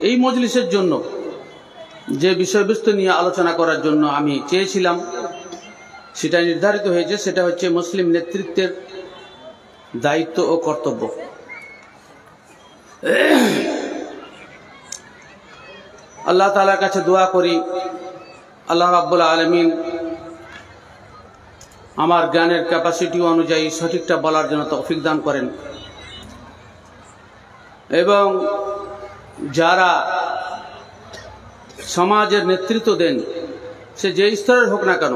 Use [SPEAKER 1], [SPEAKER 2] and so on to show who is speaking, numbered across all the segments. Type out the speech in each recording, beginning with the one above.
[SPEAKER 1] এই মজলিসের জন্য যে বিষয়বস্তু নিয়ে আলোচনা করার জন্য আমি চেয়েছিলাম সেটা নির্ধারিত হয়েছে, সেটা হচ্ছে মুসলিম নেতৃত্বের দায়িত্ব ও কর্তব্য। আল্লাহ তাআলার কাছে দোয়া করি আল্লাহ রাব্বুল আলামিন আমার জ্ঞানের ক্যাপাসিটি অনুযায়ী সঠিকটা বলার জন্য তৌফিক দান করেন, এবং যারা সমাজের নেতৃত্ব দেন সে যে স্তরের হোক না কেন,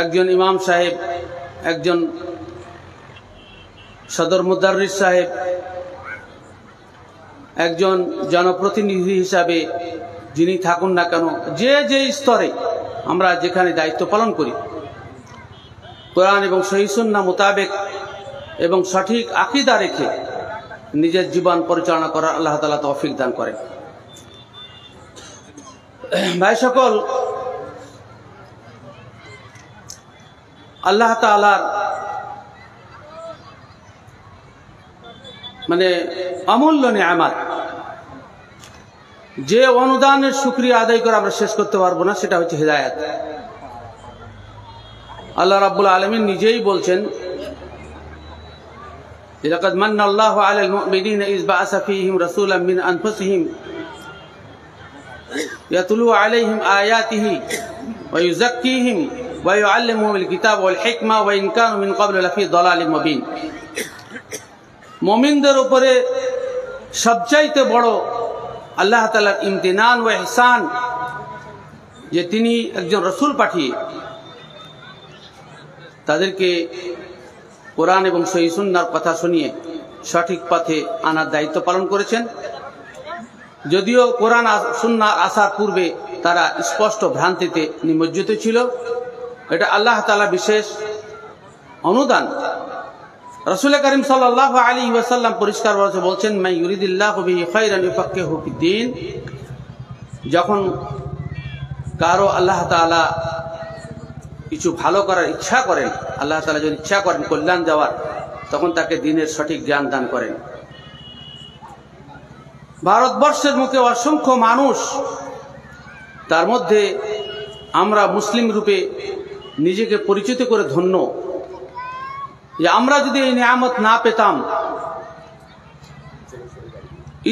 [SPEAKER 1] একজন ইমাম সাহেব, একজন সদর মুদাররিস সাহেব, একজন জনপ্রতিনিধি হিসাবে যিনি থাকুন না কেন, যে যে স্তরে আমরা যেখানে দায়িত্ব পালন করি, কোরআন এবং সহিহ সুন্নাহ মোতাবেক এবং সঠিক আকীদা রেখে নিজের জীবন পরিচালনা করার আল্লাহ তাআলা তৌফিক দান করেন। ভাই সকল, আল্লাহ তাআলার অমূল্য নিয়ামত, যে অনুদানের শুকরিয়া আদায় করে আমরা শেষ করতে পারবো না, সেটা হচ্ছে হিদায়াত। আল্লাহ রাব্বুল আলামিন নিজেই বলছেন, লাকাদ মান্নাল্লাহু আলাল মুমিনিনা ইয বা'আসা ফীহিম রাসূলাম মিন আনফুসিহিম ইয়াতলু আলাইহিম আয়াতিহি ওয়া ইউযাক্কিহিম ওয়া ইউআল্লিমুহুমুল কিতাবা ওয়াল হিকমা ওয়া ইন কানু মিন ক্বাবলু লাফী দালালিম মুবিন। মুমিনদের উপরে সবচাইতে বড় আল্লাহ তাআলার ইমতিনান ও ইহসান যে তিনি একজন রাসূল পাঠিয়ে তাদেরকে কোরআন এবং সহিহ সুন্নাহর কথা শুনিয়ে সঠিক পথে আনার দায়িত্ব পালন করেছেন। যদিও কোরআন সুন্নাহ আসার পূর্বে তারা স্পষ্ট ভ্রান্তিতে নিমজ্জিত ছিল, এটা আল্লাহ তাআলা বিশেষ অনুদান। রাসূল করিম সাল্লাল্লাহু আলাইহি ওয়াসাল্লাম পরিষ্কারভাবে বলছেন, মান ইউরিদিল্লাহু বিহি খায়রান ইউফাক্কিহু ফিদ্দীন। যখন কারো আল্লাহ তাআলা কিছু ভালো করার ইচ্ছা করেন, আল্লাহ তাআলা যদি ইচ্ছা করেন কল্যাণ দেওয়ার, তখন তাকে দ্বীনের সঠিক জ্ঞান দান করেন। ভারতবর্ষের মুখে অসংখ্য মানুষ, তার মধ্যে আমরা মুসলিম রূপে নিজেকে পরিচিত করে ধন্য যে আমরা যদি এই নিয়ামত না পেতাম,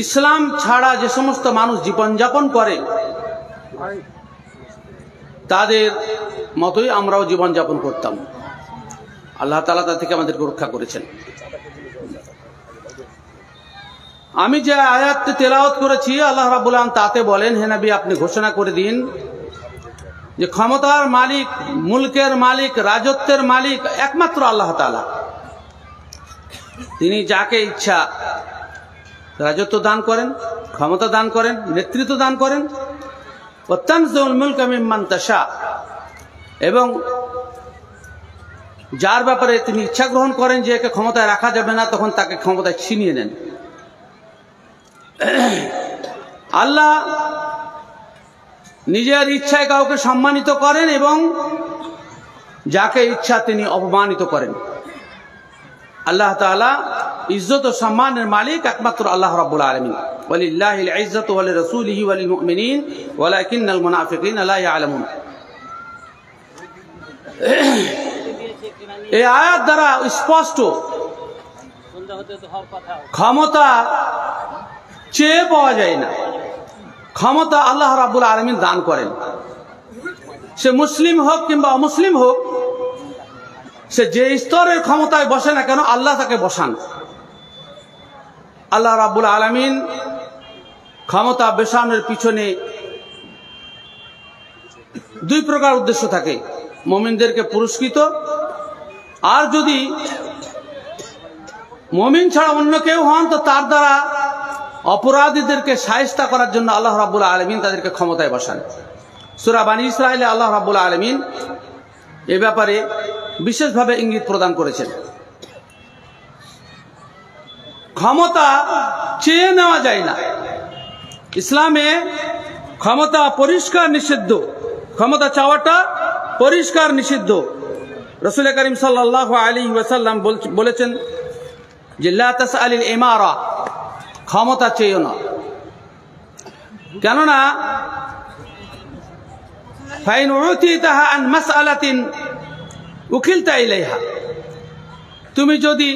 [SPEAKER 1] ইসলাম ছাড়া যে সমস্ত মানুষ জীবনযাপন করে তাদের মতোই আমরাও জীবনযাপন করতাম। আল্লাহ তাআলা তা থেকে আমাদেরকে রক্ষা করেছেন। আমি যে আয়াতটি তেলাওয়াত করেছি, আল্লাহ রাব্বুল আলামিন তাতে বলেন, হে নবী আপনি ঘোষণা করে দিন যে ক্ষমতার মালিক, মুলকের মালিক, রাজত্বের মালিক একমাত্র আল্লাহ তাআলা। তিনি যাকে ইচ্ছা রাজত্ব দান করেন, ক্ষমতা দান করেন, নেতৃত্ব দান করেন। ওয়াতানজিউল মুলকা মিম্মান তাশা, এবং যার ব্যাপারে তিনি ইচ্ছা গ্রহণ করেন যে একে ক্ষমতায় রাখা যাবে না, তখন তাকে ক্ষমতায় ছিনিয়ে নেন। আল্লাহ নিজের ইচ্ছায় কাউকে সম্মানিত করেন এবং যাকে ইচ্ছা তিনি অপমানিত করেন। আল্লাহ তাআলা ইজ্জত ও সম্মানের মালিক একমাত্র আল্লাহ রাব্বুল আলামিন। ওয়ালিল্লাহিল ইজ্জাতু ওয়া লিরাসূলিহি ওয়া লিল মুমিনিন ওয়ালাকিন্নাল মুনাফিকিনা লা ইয়ালামুন। এই আয়াত দ্বারা স্পষ্ট ক্ষমতা চেয়ে পাওয়া যায় না, ক্ষমতা আল্লাহ রাব্বুল আলামিন দান করেন। সে মুসলিম হোক কিংবা অমুসলিম হোক, সে যে স্তরের ক্ষমতায় বসে না কেন, আল্লাহ তাকে বসান। আল্লাহ রাব্বুল আলামিন ক্ষমতা বসানোর পিছনে দুই প্রকার উদ্দেশ্য থাকে, মুমিনদেরকে পুরস্কৃত, আর যদি মুমিন ছাড়া অন্য কেউ হন তো তার দ্বারা অপরাধীদেরকে শায়েস্তা করার জন্য আল্লাহ রাব্বুল আলামিন তাদেরকে ক্ষমতায় বসান। সূরা বনী ইসরাঈলে আল্লাহ রাব্বুল আলামিন এ ব্যাপারে বিশেষভাবে ইঙ্গিত প্রদান করেছেন। ক্ষমতা চেয়ে নেওয়া যায় না। ইসলামে ক্ষমতা পরিষ্কার নিষিদ্ধ, ক্ষমতা চাওয়াটা পরিষ্কার নিষিদ্ধ। রাসূল করিম সাল্লাল্লাহু আলাইহি ওয়াসাল্লাম বলেছেন যে লা তাসআলিল ইমারা, ক্ষমতা চেয়েও না। কেননা ফাইন উতিতাহা আন মাসআলাতিন উকিলতা ইলাইহা, তুমি যদি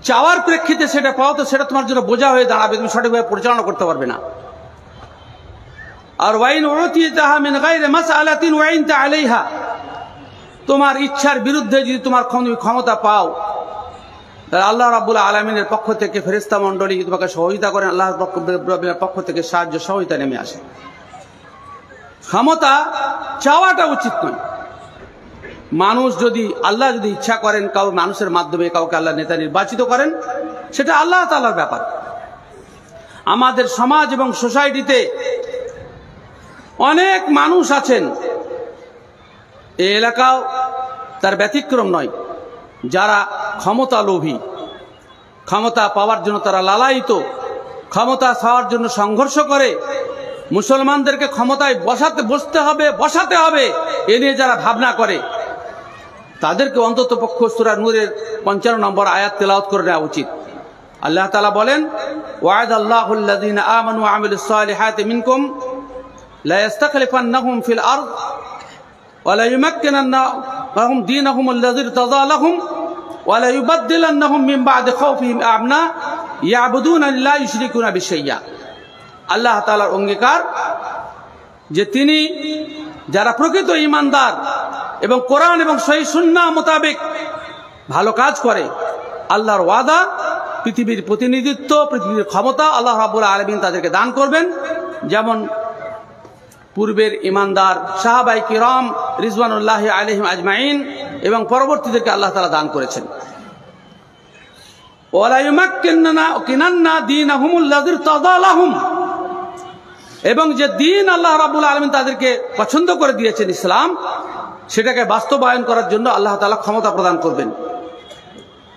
[SPEAKER 1] চাওয়ার প্রেক্ষিতে সেটা পাও তো সেটা তোমার জন্য বোঝা হয়ে দাঁড়াবে, তুমি সঠিকভাবে পরিচালনা করতে পারবে না। আর ওয়াইন উতিতাহা মিন গায়রি মাসআলাতিন ওয়াইনতা আলাইহা, তোমার ইচ্ছার বিরুদ্ধে যদি তোমার ক্ষমতা পাও, আল্লাহ রাব্বুল আলামিনের পক্ষ থেকে ফেরেশতা মণ্ডলী তোমাকে সহযোগিতা করেন, আল্লাহর পক্ষ থেকে সাহায্য সহযোগিতা নেমে আসে। ক্ষমতা চাওয়াটা উচিত নয়। মানুষ যদি আল্লাহ যদি ইচ্ছা করেন কারো মানুষের মাধ্যমে কাউকে আল্লাহ নেতা নির্বাচিত করেন, সেটা আল্লাহ তাআলার ব্যাপার। আমাদের সমাজ এবং সোসাইটিতে অনেক মানুষ আছেন, এই এলাকাও তার ব্যতিক্রম নয়, যারা ক্ষমতা লোভী, ক্ষমতা পাওয়ার জন্য তারা লালায়িত, ক্ষমতা পাওয়ার জন্য সংঘর্ষ করে, মুসলমানদেরকে ক্ষমতায় বসাতে হবে এ নিয়ে যারা ভাবনা করে, তাদেরকে অন্তত পক্ষ সূরা নূরের 55 নম্বর আয়াত তেলাওয়াত করে নেওয়া উচিত। আল্লাহ তাআলা বলেন, ওয়া'দাল্লাহুল লাযীনা আমানু ওয়া আমিলুস সালিহাতি মিনকুম লা ইস্তাখলিফান্নাহুম ফিল আরদ ওয়া লা ইউমাক্কিনান্না লাহুম দীনাহুম আল্লাযী ইরতাযা লাহুম ওয়া লা ইউবাদদিলান্নাহুম মিন বা'দি খাওফিহিম আমনা ইয়াবুদুনা লা ইউশরিকুনা বিশাইয়্যা। আল্লাহ তাআলার অঙ্গীকার যে তিনি যারা প্রকৃত ঈমানদার এবং কোরআন এবং সহিহ সুন্নাহ মোতাবেক ভালো কাজ করে, আল্লাহর ওয়াদা পৃথিবীর প্রতিনিধিত্ব, পৃথিবীর ক্ষমতা আল্লাহ রাব্বুল আলামিন তাদেরকে দান করবেন, যেমন পূর্বের ঈমানদার সাহাবায়ে কিরাম রিজওয়ানুল্লাহি আলাইহিম আজমাইন এবং পরবর্তীদেরকে আল্লাহ তাআলা দান করেছেন। ওয়ালা ইউমাক্কিনান্না দীনাহুমুল্লাযী ইরতাযা লাহুম, এবং যে দ্বীন আল্লাহ রাব্বুল আলামিন তাদেরকে পছন্দ করে দিয়েছেন ইসলাম, সেটাকে বাস্তবায়ন করার জন্য আল্লাহ তাআলা ক্ষমতা প্রদান করবেন।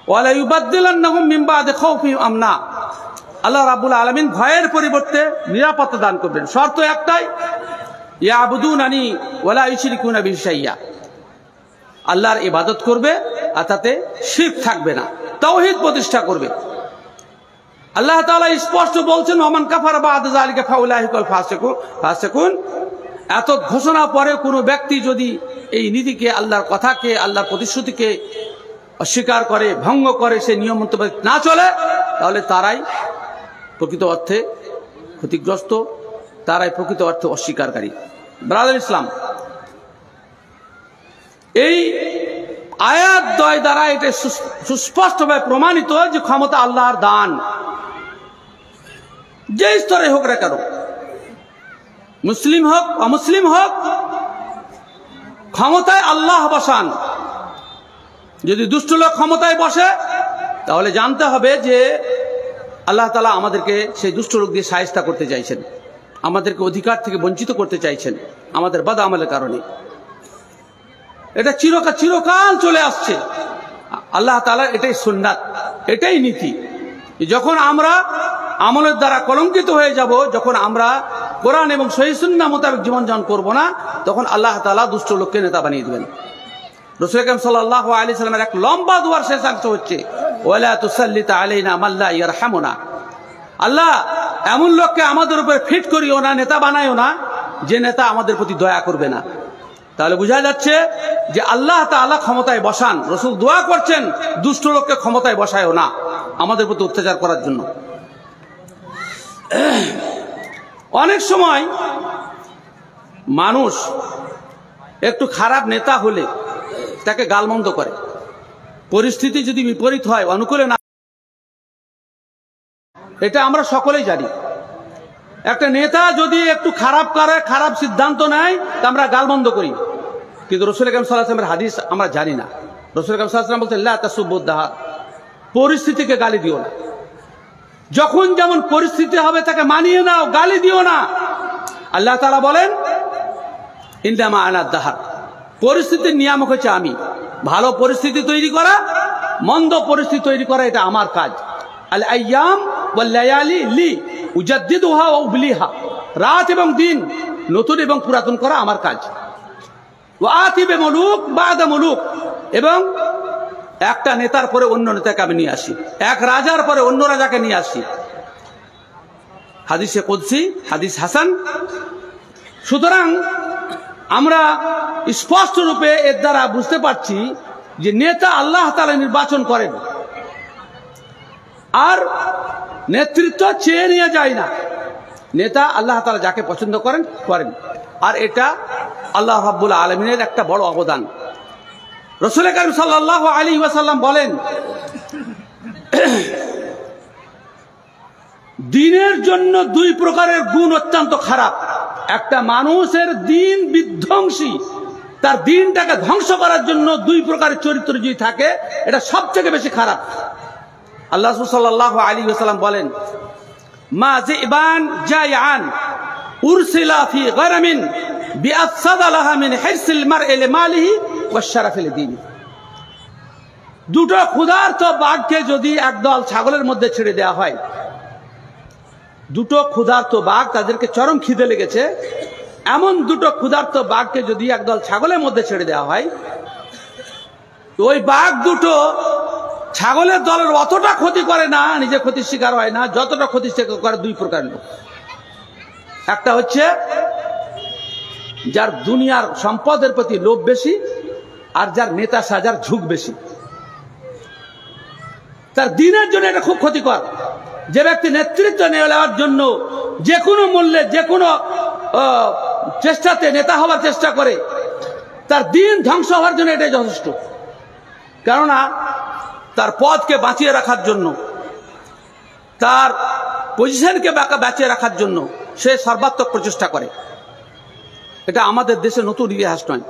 [SPEAKER 1] ওয়ালা ইউবাদদিলান্নাহুম মিন বা'দি খাওফিহিম আমনা, আল্লাহ রাব্বুল আলামিন ভয়ের পরিবর্তে নিরাপত্তা দান করবেন। শর্ত একটাই, ইয়াবুদুনানি ওয়ালা ইউশরিকুনা বিহি শাইয়্যা, আল্লাহর ইবাদত করবে আর তাতে শিরক থাকবে না, তাওহীদ প্রতিষ্ঠা করবে। আল্লাহ তাআলা স্পষ্ট বলছেন, ওমান কাফারা বা'দা যালিকা ফাউলাইহিকাল ফাসিকুন। এত ঘোষণা পরে কোনো ব্যক্তি যদি এই নীতিকে, আল্লাহর কথাকে, আল্লাহর প্রতিশ্রুতিকে অস্বীকার করে, ভঙ্গ করে, সে নিয়ম মোতাবেক না চলে, তাহলে তারাই প্রকৃত অর্থে ক্ষতিগ্রস্ত, তারাই প্রকৃত অর্থে অস্বীকারী। ব্রাদার ইসলাম, এই আয়াত দ্বয় দ্বারা এটা সুস্পষ্টভাবে প্রমাণিত যে ক্ষমতা আল্লাহর দান, যে স্তরে হোক না কেন, মুসলিম হোক অমুসলিম হোক, ক্ষমতায় আল্লাহ বসান। যদি দুষ্ট লোক ক্ষমতায় বসে, তাহলে জানতে হবে যে আল্লাহ তাআলা আমাদেরকে সেই দুষ্ট লোক দিয়ে শায়েস্তা করতে চাইছেন, আমাদেরকে অধিকার থেকে বঞ্চিত করতে চাইছেন আমাদের বদ আমলের কারণে। এটা চিরকাল চলে আসছে, আল্লাহ তাআলার এটাই সুন্নাত, এটাই নীতি। যখন আমরা আমলের দ্বারা কলঙ্কিত হয়ে যাব, যখন আমরা কোরআন এবং সহিহ সুন্নাহ মোতাবেক জীবনযাপন করব না, তখন আল্লাহ তাআলা দুষ্ট লোককে নেতা বানিয়ে দেবেন। রাসূল আকরাম সাল্লাল্লাহু আলাইহি সাল্লামের এক লম্বা দুয়ার শেষ অংশ হচ্ছে, ওয়ালা তুসাল্লিত আলাইনা মান লা ইয়ারহামুনা, আল্লাহ এমন লোককে আমাদের উপরে ফিট করিও না, নেতা বানাইও না, যে নেতা আমাদের প্রতি দয়া করবে না। তাহলে বোঝা যাচ্ছে যে আল্লাহ তাআলা ক্ষমতায় বসান, রাসূল দোয়া করছেন দুষ্ট লোককে ক্ষমতায় বসায়ও না আমাদের প্রতি অত্যাচার করার জন্য। অনেক সময় মানুষ একটু খারাপ নেতা হলে তাকে গালমন্দ করে, পরিস্থিতি যদি বিপরীত হয়, অনুকূলে না, এটা আমরা সকলেই জানি। একটা নেতা যদি একটু খারাপ করে, খারাপ সিদ্ধান্ত নেয়, তা আমরা গালমন্দ করি। কিন্তু রাসূল আকরাম সাল্লাল্লাহু আলাইহি ওয়াসাল্লামের হাদিস আমরা জানি না। রাসূল আকরাম সাল্লাল্লাহু আলাইহি ওয়াসাল্লাম বলতেন, লা তাসুব্বুদ দাহার, পরিস্থিতিকে গালি দিও না। যখন যেমন পরিস্থিতি হবে তাকে মানিয়ে নাও, গালি দিও না। আল্লাহ তাআলা বলেন, ইন্নামা আনা দাহার, পরিস্থিতির নিয়ামক হচ্ছে আমি। ভালো পরিস্থিতি তৈরি করা, মন্দ পরিস্থিতি তৈরি করা, এটা আমার কাজ। আল আইয়াম ওয়াল লায়ালি লি উজাদ্দিদুহা ওয়া উবলিহা, রাত এবং দিন নতুন এবং পুরাতন করা আমার কাজ। ওয়া আতিবে মুলুক বাদা মুলুক, এবং একটা নেতার পরে অন্য নেতাকে আমি নিয়ে আসি, এক রাজার পরে অন্য রাজাকে নিয়ে আসি। হাদিসে কুদসি, হাদিস হাসান। সুতরাং আমরা স্পষ্ট রূপে এর দ্বারা বুঝতে পারছি যে নেতা আল্লাহ তাআলা নির্বাচন করেন, আর নেতৃত্ব চেয়ে নিয়ে যায় না। নেতা আল্লাহ তাআলা যাকে পছন্দ করেন করেন, আর এটা আল্লাহ রাব্বুল আলামিনের একটা বড় অবদান। রাসূল কারীম সাল্লাল্লাহু আলাইহি ওয়াসাল্লাম বলেন, দিনের জন্য দুই প্রকারের গুণ অত্যন্ত খারাপ। একটা মানুষের দিন বিধ্বংসী, তার দিনটাকে ধ্বংস করার জন্য দুই প্রকারের চরিত্র যদি থাকে, এটা সবথেকে বেশি খারাপ। আল্লাহ রাসূল সাল্লাল্লাহু আলাইহি ওয়াসাল্লাম বলেন, মা যিবান জায়ান উরসিলা ফি গরামিন বিআফসাদা লাহা মিন হিরসিল মারই লিমালিহি ওয়া শারাফি লিদীনি। দুটো ক্ষুধার্ত বাঘকে যদি একদল ছাগলের মধ্যে ছেড়ে দেওয়া হয়, দুটো ক্ষুধার্ত বাঘ, তাদেরকে চরম খিদে লেগেছে, এমন দুটো ক্ষুধার্ত বাঘকে যদি একদল ছাগলের মধ্যে ছেড়ে দেওয়া হয়, তো ওই বাঘ দুটো ছাগলের দলের অতটা ক্ষতি করে না, নিজে ক্ষতির শিকার হয় না, যতটা ক্ষতির শিকার করে দুই প্রকার লোক। একটা হচ্ছে যার দুনিয়ার সম্পদের প্রতি লোভ বেশি, আর যার নেতা সাজার ঝুঁক বেশি। তার দিনের জন্য এটা খুব ক্ষতিকর। যে ব্যক্তি নেতৃত্ব নেওয়ার জন্য যে কোনো মূল্যে, যে কোনো চেষ্টাতে নেতা হওয়ার চেষ্টা করে, তার দিন ধ্বংস হওয়ার জন্য এটাই যথেষ্ট। কেননা তার পদকে বাঁচিয়ে রাখার জন্য, তার পজিশনকে বাঁচিয়ে রাখার জন্য সে সর্বাত্মক প্রচেষ্টা করে। এটা আমাদের দেশে নতুন ইতিহাস নয়।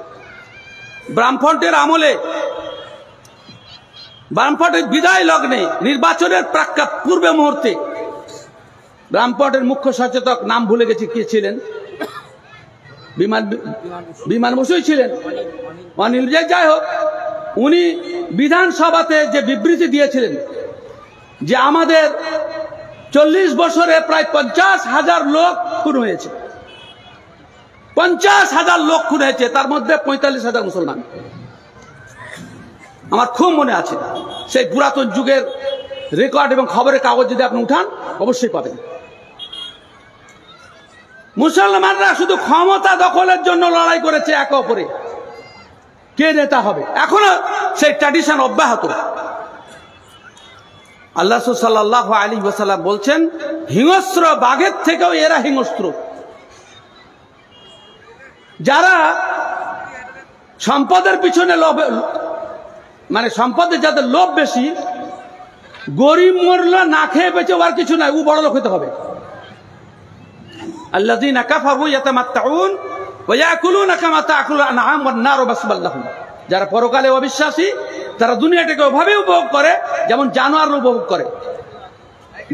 [SPEAKER 1] বামফ্রন্টের আমলে, বামফ্রন্টের বিদায় লগ্নে, নির্বাচনের পূর্বে মুহূর্তে, বামফ্রন্টের মুখ্য সচেতক, নাম ভুলে গেছি কে ছিলেন, বিমান বসুই ছিলেন, অনিল, যাই হোক, উনি বিধানসভাতে যে বিবৃতি দিয়েছিলেন যে আমাদের 40 বছরে প্রায় 50,000 লোক খুন হয়েছে, 50,000 লোক খুন হয়েছে, তার মধ্যে 45,000 মুসলমান। আমার খুব মনে আছে, সেই পুরাতন যুগের রেকর্ড এবং খবরের কাগজ যদি আপনি উঠান অবশ্যই পাবেন। মুসলমানরা শুধু ক্ষমতা দখলের জন্য লড়াই করেছে একে অপরে, কে নেতা হবে, এখনো সেই ট্র্যাডিশন অব্যাহত। আল্লাহ সাল্লাল্লাহু আলাইহি ওয়াসাল্লাম বলছেন, হিংস্র বাঘের থেকেও এরা হিংস্র। যারা সম্পদের পিছনে লোভ, মানে সম্পদের যাদের লোভ বেশি, গরিব মরল না খেয়ে বেঁচে আর কিছু নাই, ও বড় লোক হতে হবে। আল্লাযীনা কাফারু ইয়াতামাত্তাউন ওয়া ইয়াকুলুনা কামা তাকুলুল আনআম ওয়ান নারু মাসওয়াল লাহুম। যারা পরকালে অবিশ্বাসী, তারা দুনিয়াটাকে ওভাবে উপভোগ করে যেমন জানোয়ার উপভোগ করে।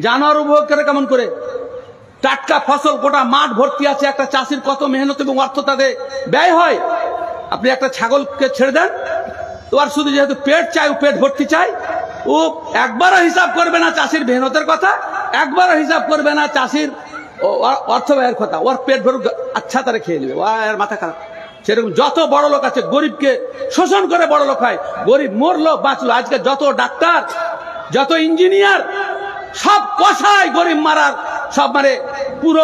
[SPEAKER 1] জানোয়ার উপভোগ করে কেমন করে? টাটকা ফসল, গোটা মাঠ ভর্তি আছে, একটা চাষির কত মেহনত এবং অর্থ তাতে ব্যয় হয়। আপনি একটা ছাগলকে ছেড়ে দেন, তো আর শুধু যেহেতু পেট চাই, ও পেট ভর্তি চাই, ও একবারও হিসাব করবে না চাষির মেহনতের কথা, একবারও হিসাব করবে না চাষির অর্থ ব্যয়ের কথা। ওর পেট ভরুক, আচ্ছা তারা খেয়ে নেবে, ওর মাথা খারাপ। সেরকম যত বড় লোক আছে গরিবকে শোষণ করে বড় লোক হয়। গরিব মরলো বাঁচলো। আজকে যত ডাক্তার, যত ইঞ্জিনিয়ার, সব কষায় গরিব মারার, সব মানে পুরো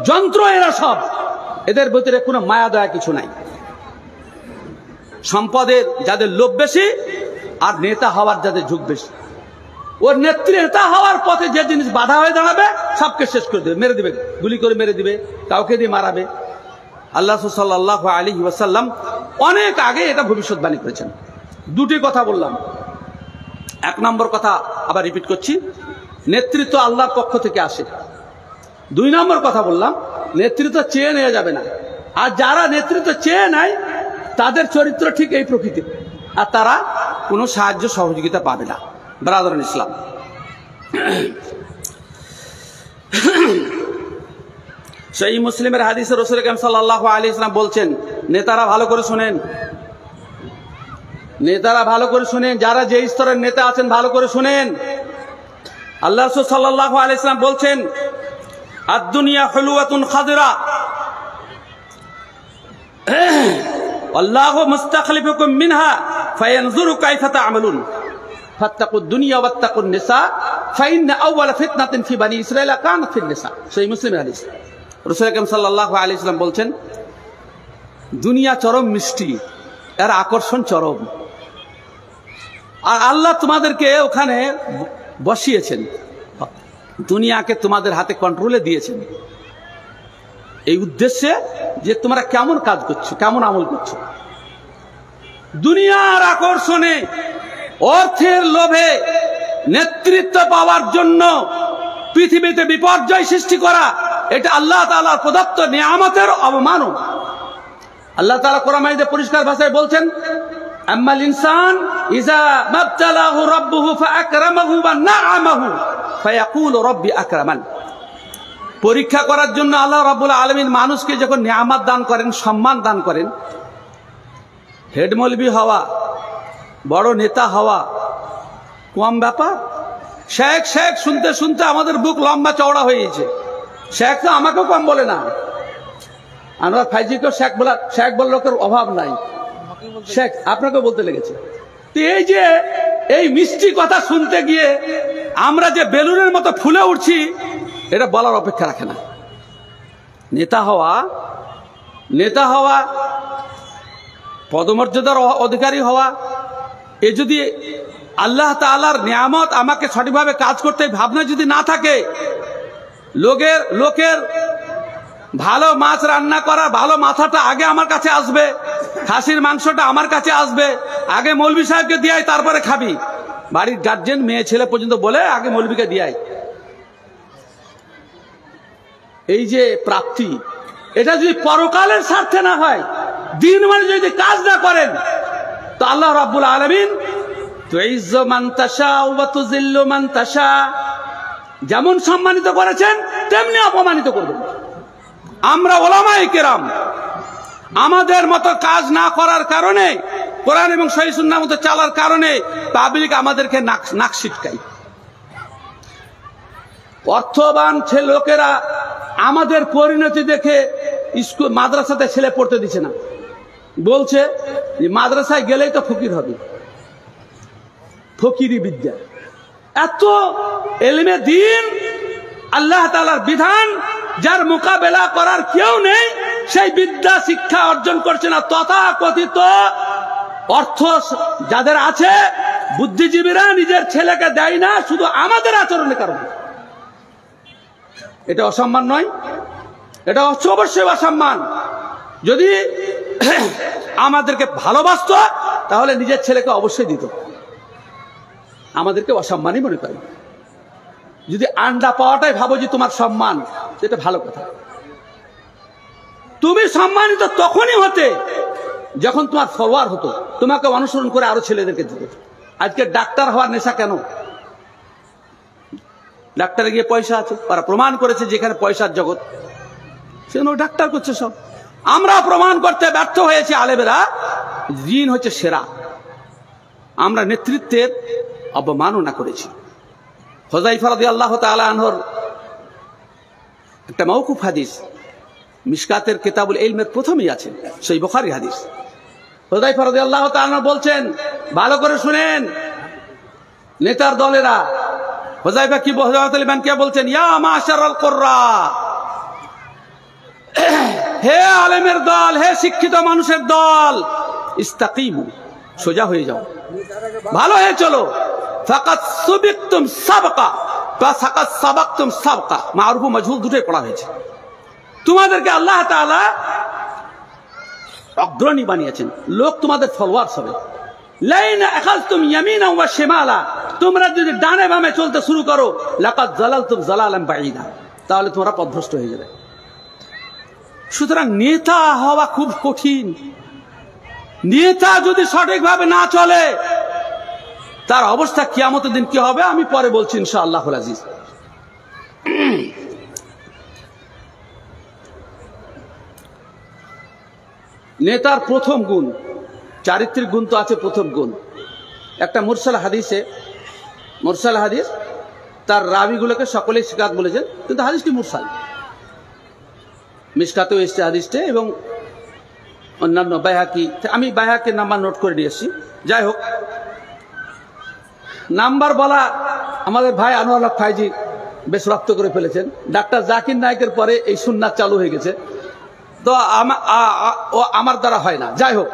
[SPEAKER 1] যন্ত্র এরা সব। এদের ভিতরে কোনো মায়া দয়া কিছু নাই। সম্পদের যাদের লোভ বেশি, আর নেতা হওয়ার যাদের ঝুঁক বেশি। ওর নেতা হওয়ার পথে যে জিনিস বাধা হয়ে দাঁড়াবে, সবকে শেষ করে দেবে, মেরে দিবে, গুলি করে মেরে দিবে, কাউকে দিয়ে মারাবে। আল্লাহ সাল্লাল্লাহু আলাইহি ওয়াসাল্লাম অনেক আগে এটা ভবিষ্যৎবাণী করেছেন। দুটি কথা বললাম। এক নম্বর কথা আবার রিপিট করছি, নেতৃত্ব আল্লাহর পক্ষ থেকে আসে। দুই নম্বর কথা বললাম, নেতৃত্ব চেয়ে নেওয়া যাবে না। আর যারা নেতৃত্ব চেয়ে নেয়, তাদের চরিত্র ঠিক এই প্রকৃতির, আর তারা কোনো সাহায্য সহযোগিতা পাবে না। ব্রাদার ইসলাম, সেই মুসলিমের হাদিসে রাসূল কারীম সাল্লাল্লাহু আলাইহি ওয়াসাল্লাম বলছেন, নেতারা ভালো করে শুনেন, নেতারা ভালো করে শুনেন, যারা যে স্তরের নেতা আছেন ভালো করে শুনেন। আল্লাহ রাসূল সাল্লাল্লাহু আলাইহি ওয়াসাল্লাম বলছেন, আদ-দুনিয়া হুলওয়াতুন খাদিরা আল্লাহু মুস্তাখলিফুকুম মিনহা ফায়ানজুরু কাইফা তা'মালুন ফাত্তাকুদ দুনিয়া ওয়াত্তাকুন নিসা ফাইন্না আউওয়ালা ফিতনাতিন ফি বানি ইসরাঈল কানাত ফিন নিসা। সহিহ মুসলিমের হাদিস। রাসূল আকরাম সাল্লাল্লাহু আলাইহি ওয়াসাল্লাম বলছেন, দুনিয়া চরম মিষ্টি, এর আকর্ষণ চরম, আর আল্লাহ তোমাদেরকে ওখানে বসিয়েছেন, দুনিয়াকে তোমাদের হাতে কন্ট্রোলে দিয়েছেন এই উদ্দেশ্যে যে তোমরা কেমন কাজ করছো, কেমন আমল করছো। দুনিয়ার আকর্ষণে, অর্থের লোভে নেতৃত্ব পাওয়ার জন্য পৃথিবীতে বিপর্যয় সৃষ্টি করা, এটা আল্লাহ তাআলার প্রদত্ত নিয়ামতের অবমাননা। আল্লাহ তাআলা কোরআন মাজিদে পরিষ্কার ভাষায় বলছেন, আম্মাল ইনসান ইযা মাবতালাহু রাব্বুহু ফাআকরামাহু ওয়া না'আমাহু ফায়াকুলু রাব্বি আকরামান। পরীক্ষা করার জন্য আল্লাহ রাব্বুল আলামিন মানুষকে যখন নিয়ামত দান করেন, সম্মান দান করেন, হেড মৌলবি হওয়া, বড় নেতা হওয়া কম ব্যাপার? শেখ শেখ শুনতে শুনতে আমাদের বুক লম্বা চওড়া হয়ে গেছে। শেখ তো আমাকেও কম বলে না, আমরা ফাইজিকেও শেখ বলার লোকের অভাব নাই, শেখ আপনাকেও বলতে লেগেছে। তো এই যে এই মিষ্টি কথা শুনতে গিয়ে আমরা যে বেলুনের মতো ফুলে উঠছি, এটা বলার অপেক্ষা রাখে না। নেতা হওয়া, পদমর্যাদার অধিকারী হওয়া, এ যদি আল্লাহ তাআলার নিয়ামত আমাকে সঠিকভাবে কাজ করতে ভাবনা যদি না থাকে, লোকের ভালো মাছ রান্না করা ভালো মাথাটা আগে আমার কাছে আসবে, খাসির মাংসটা আমার কাছে আসবে, আগে মৌলভী সাহেবকে দিয়াই তারপরে খাবি। বাড়ির গার্জেন মেয়ে ছেলে পর্যন্ত বলে আগে মৌলভীকে দিয়াই। এই যে প্রাপ্তি, এটা যদি পরকালের স্বার্থে না হয়, দিন মানে যদি কাজ না করেন, তো আল্লাহ রাব্বুল আলামিন তুইজ্জু মান তাশা ওয়া তুযিল্লু মান তাশা, যেমন সম্মানিত করেছেন তেমনি অপমানিত করবেন। আমরা উলামায়ে কেরাম আমাদের মতো কাজ না করার কারণে, কোরআন এবং সহিহ সুন্নাহর মতো চলার কারণে পাবলিক আমাদেরকে নাক ছিটকায়। অর্থবান লোকেরা আমাদের পরিণতি দেখে স্কুল মাদ্রাসাতে ছেলে পড়তে দিচ্ছে না, বলছে যে মাদ্রাসায় গেলেই তো ফকির হবে, ফকিরি বিদ্যা। এত এলমে দ্বীন, আল্লাহ তাআলার বিধান, যার মোকাবেলা করার কেউ নেই, সেই বিদ্যা শিক্ষা অর্জন করছে না। তথাকথিত অর্থ যাদের আছে, বুদ্ধিজীবীরা নিজের ছেলেকে দেয় না শুধু আমাদের আচরণের কারণে। এটা অসম্মান নয়, এটা অবশ্যই অসম্মান। যদি আমাদেরকে ভালোবাসতো তাহলে নিজের ছেলেকে অবশ্যই দিত, আমাদেরকে অসম্মানই মনে করে। যদি আন্ডা পাওয়াটাই ভাবো যে তোমার সম্মান, সেটা ভালো কথা। তুমি সম্মানিত তখনই হতে যখন তোমার ফলোয়ার হতো, তোমাকে অনুসরণ করে আরো ছেলেদেরকে দিত। আজকে ডাক্তার হওয়ার নেশা কেন? ডাক্তারে গিয়ে পয়সা আছে, ওরা প্রমাণ করেছে যেখানে পয়সার জগৎ, সেখানে ডাক্তার করছে সব। আমরা প্রমাণ করতে ব্যর্থ হয়েছি, আলেমেরা জিন হচ্ছে সেরা। আমরা নেতৃত্বের অবমাননা করেছি। হুযায়ফা রাদিয়াল্লাহু তাআলা আনহুর একটা মাওকুফ হাদিস মিশকাতের কিতাবুল ইলমের প্রথমেই আছে, সেই বুখারী হাদিস। হুযায়ফা রাদিয়াল্লাহু তাআলা বলছেন, ভালো করে শুনেন নেতার দলেরা। হুযায়ফা কি কে বলছেন? ইয়া মাশারাল কুররা, হে আলেমের দল, হে শিক্ষিত মানুষের দল, ইস্তাকিমু, সোজা হয়ে যাও, ভালো হয়ে চলো। ফাকাত সুবিকতুম সাবকা বা ফাকাত সাবাকতুম সাবকা, মারুফ ও মাজহুল দুটোই পড়া হয়েছে। তোমাদেরকে আল্লাহ তাআলা অগ্রণী বানিয়েছেন, লোক তোমাদের ফলোয়ার্স হবে। লাইন আখাযতুম ইয়ামিনা ওয়া শিমালা, তোমরা যদি ডানে বামে চলতে শুরু করো, লাকাদ যালালতুম যালালান বাঈদা, তাহলে তোমরা পথভ্রষ্ট হয়ে যাবে। সুতরাং নেতা হওয়া খুব কঠিন। নেতা যদি সঠিকভাবে না চলে, তার অবস্থা কিয়ামতের দিন কি হবে আমি পরে বলছি ইনশাআল্লাহুল আজিজ। নেতার প্রথম গুণ, চারিত্রিক গুণ তো আছে। প্রথম গুণ একটা মুরসাল হাদিস, তার রাবিগুলোকে সকলেই সিকাত বলেছেন, কিন্তু হাদিসটি মুরসাল। মিশকাতেও এসছে হাদিসটি, এবং অন্যান্য বাইহাকি, আমি বাইহাকির নাম্বার নোট করে নিয়েছি। যাই হোক, নাম্বার বলা আমাদের ভাই আনোয়ার হক ফাইজি বেশ রক্ত করে ফেলেছেন। ডাক্তার জাকির নায়েকের পরে এই সুন্নাত চালু হয়ে গেছে, তো আমার দ্বারা হয় না। যাই হোক,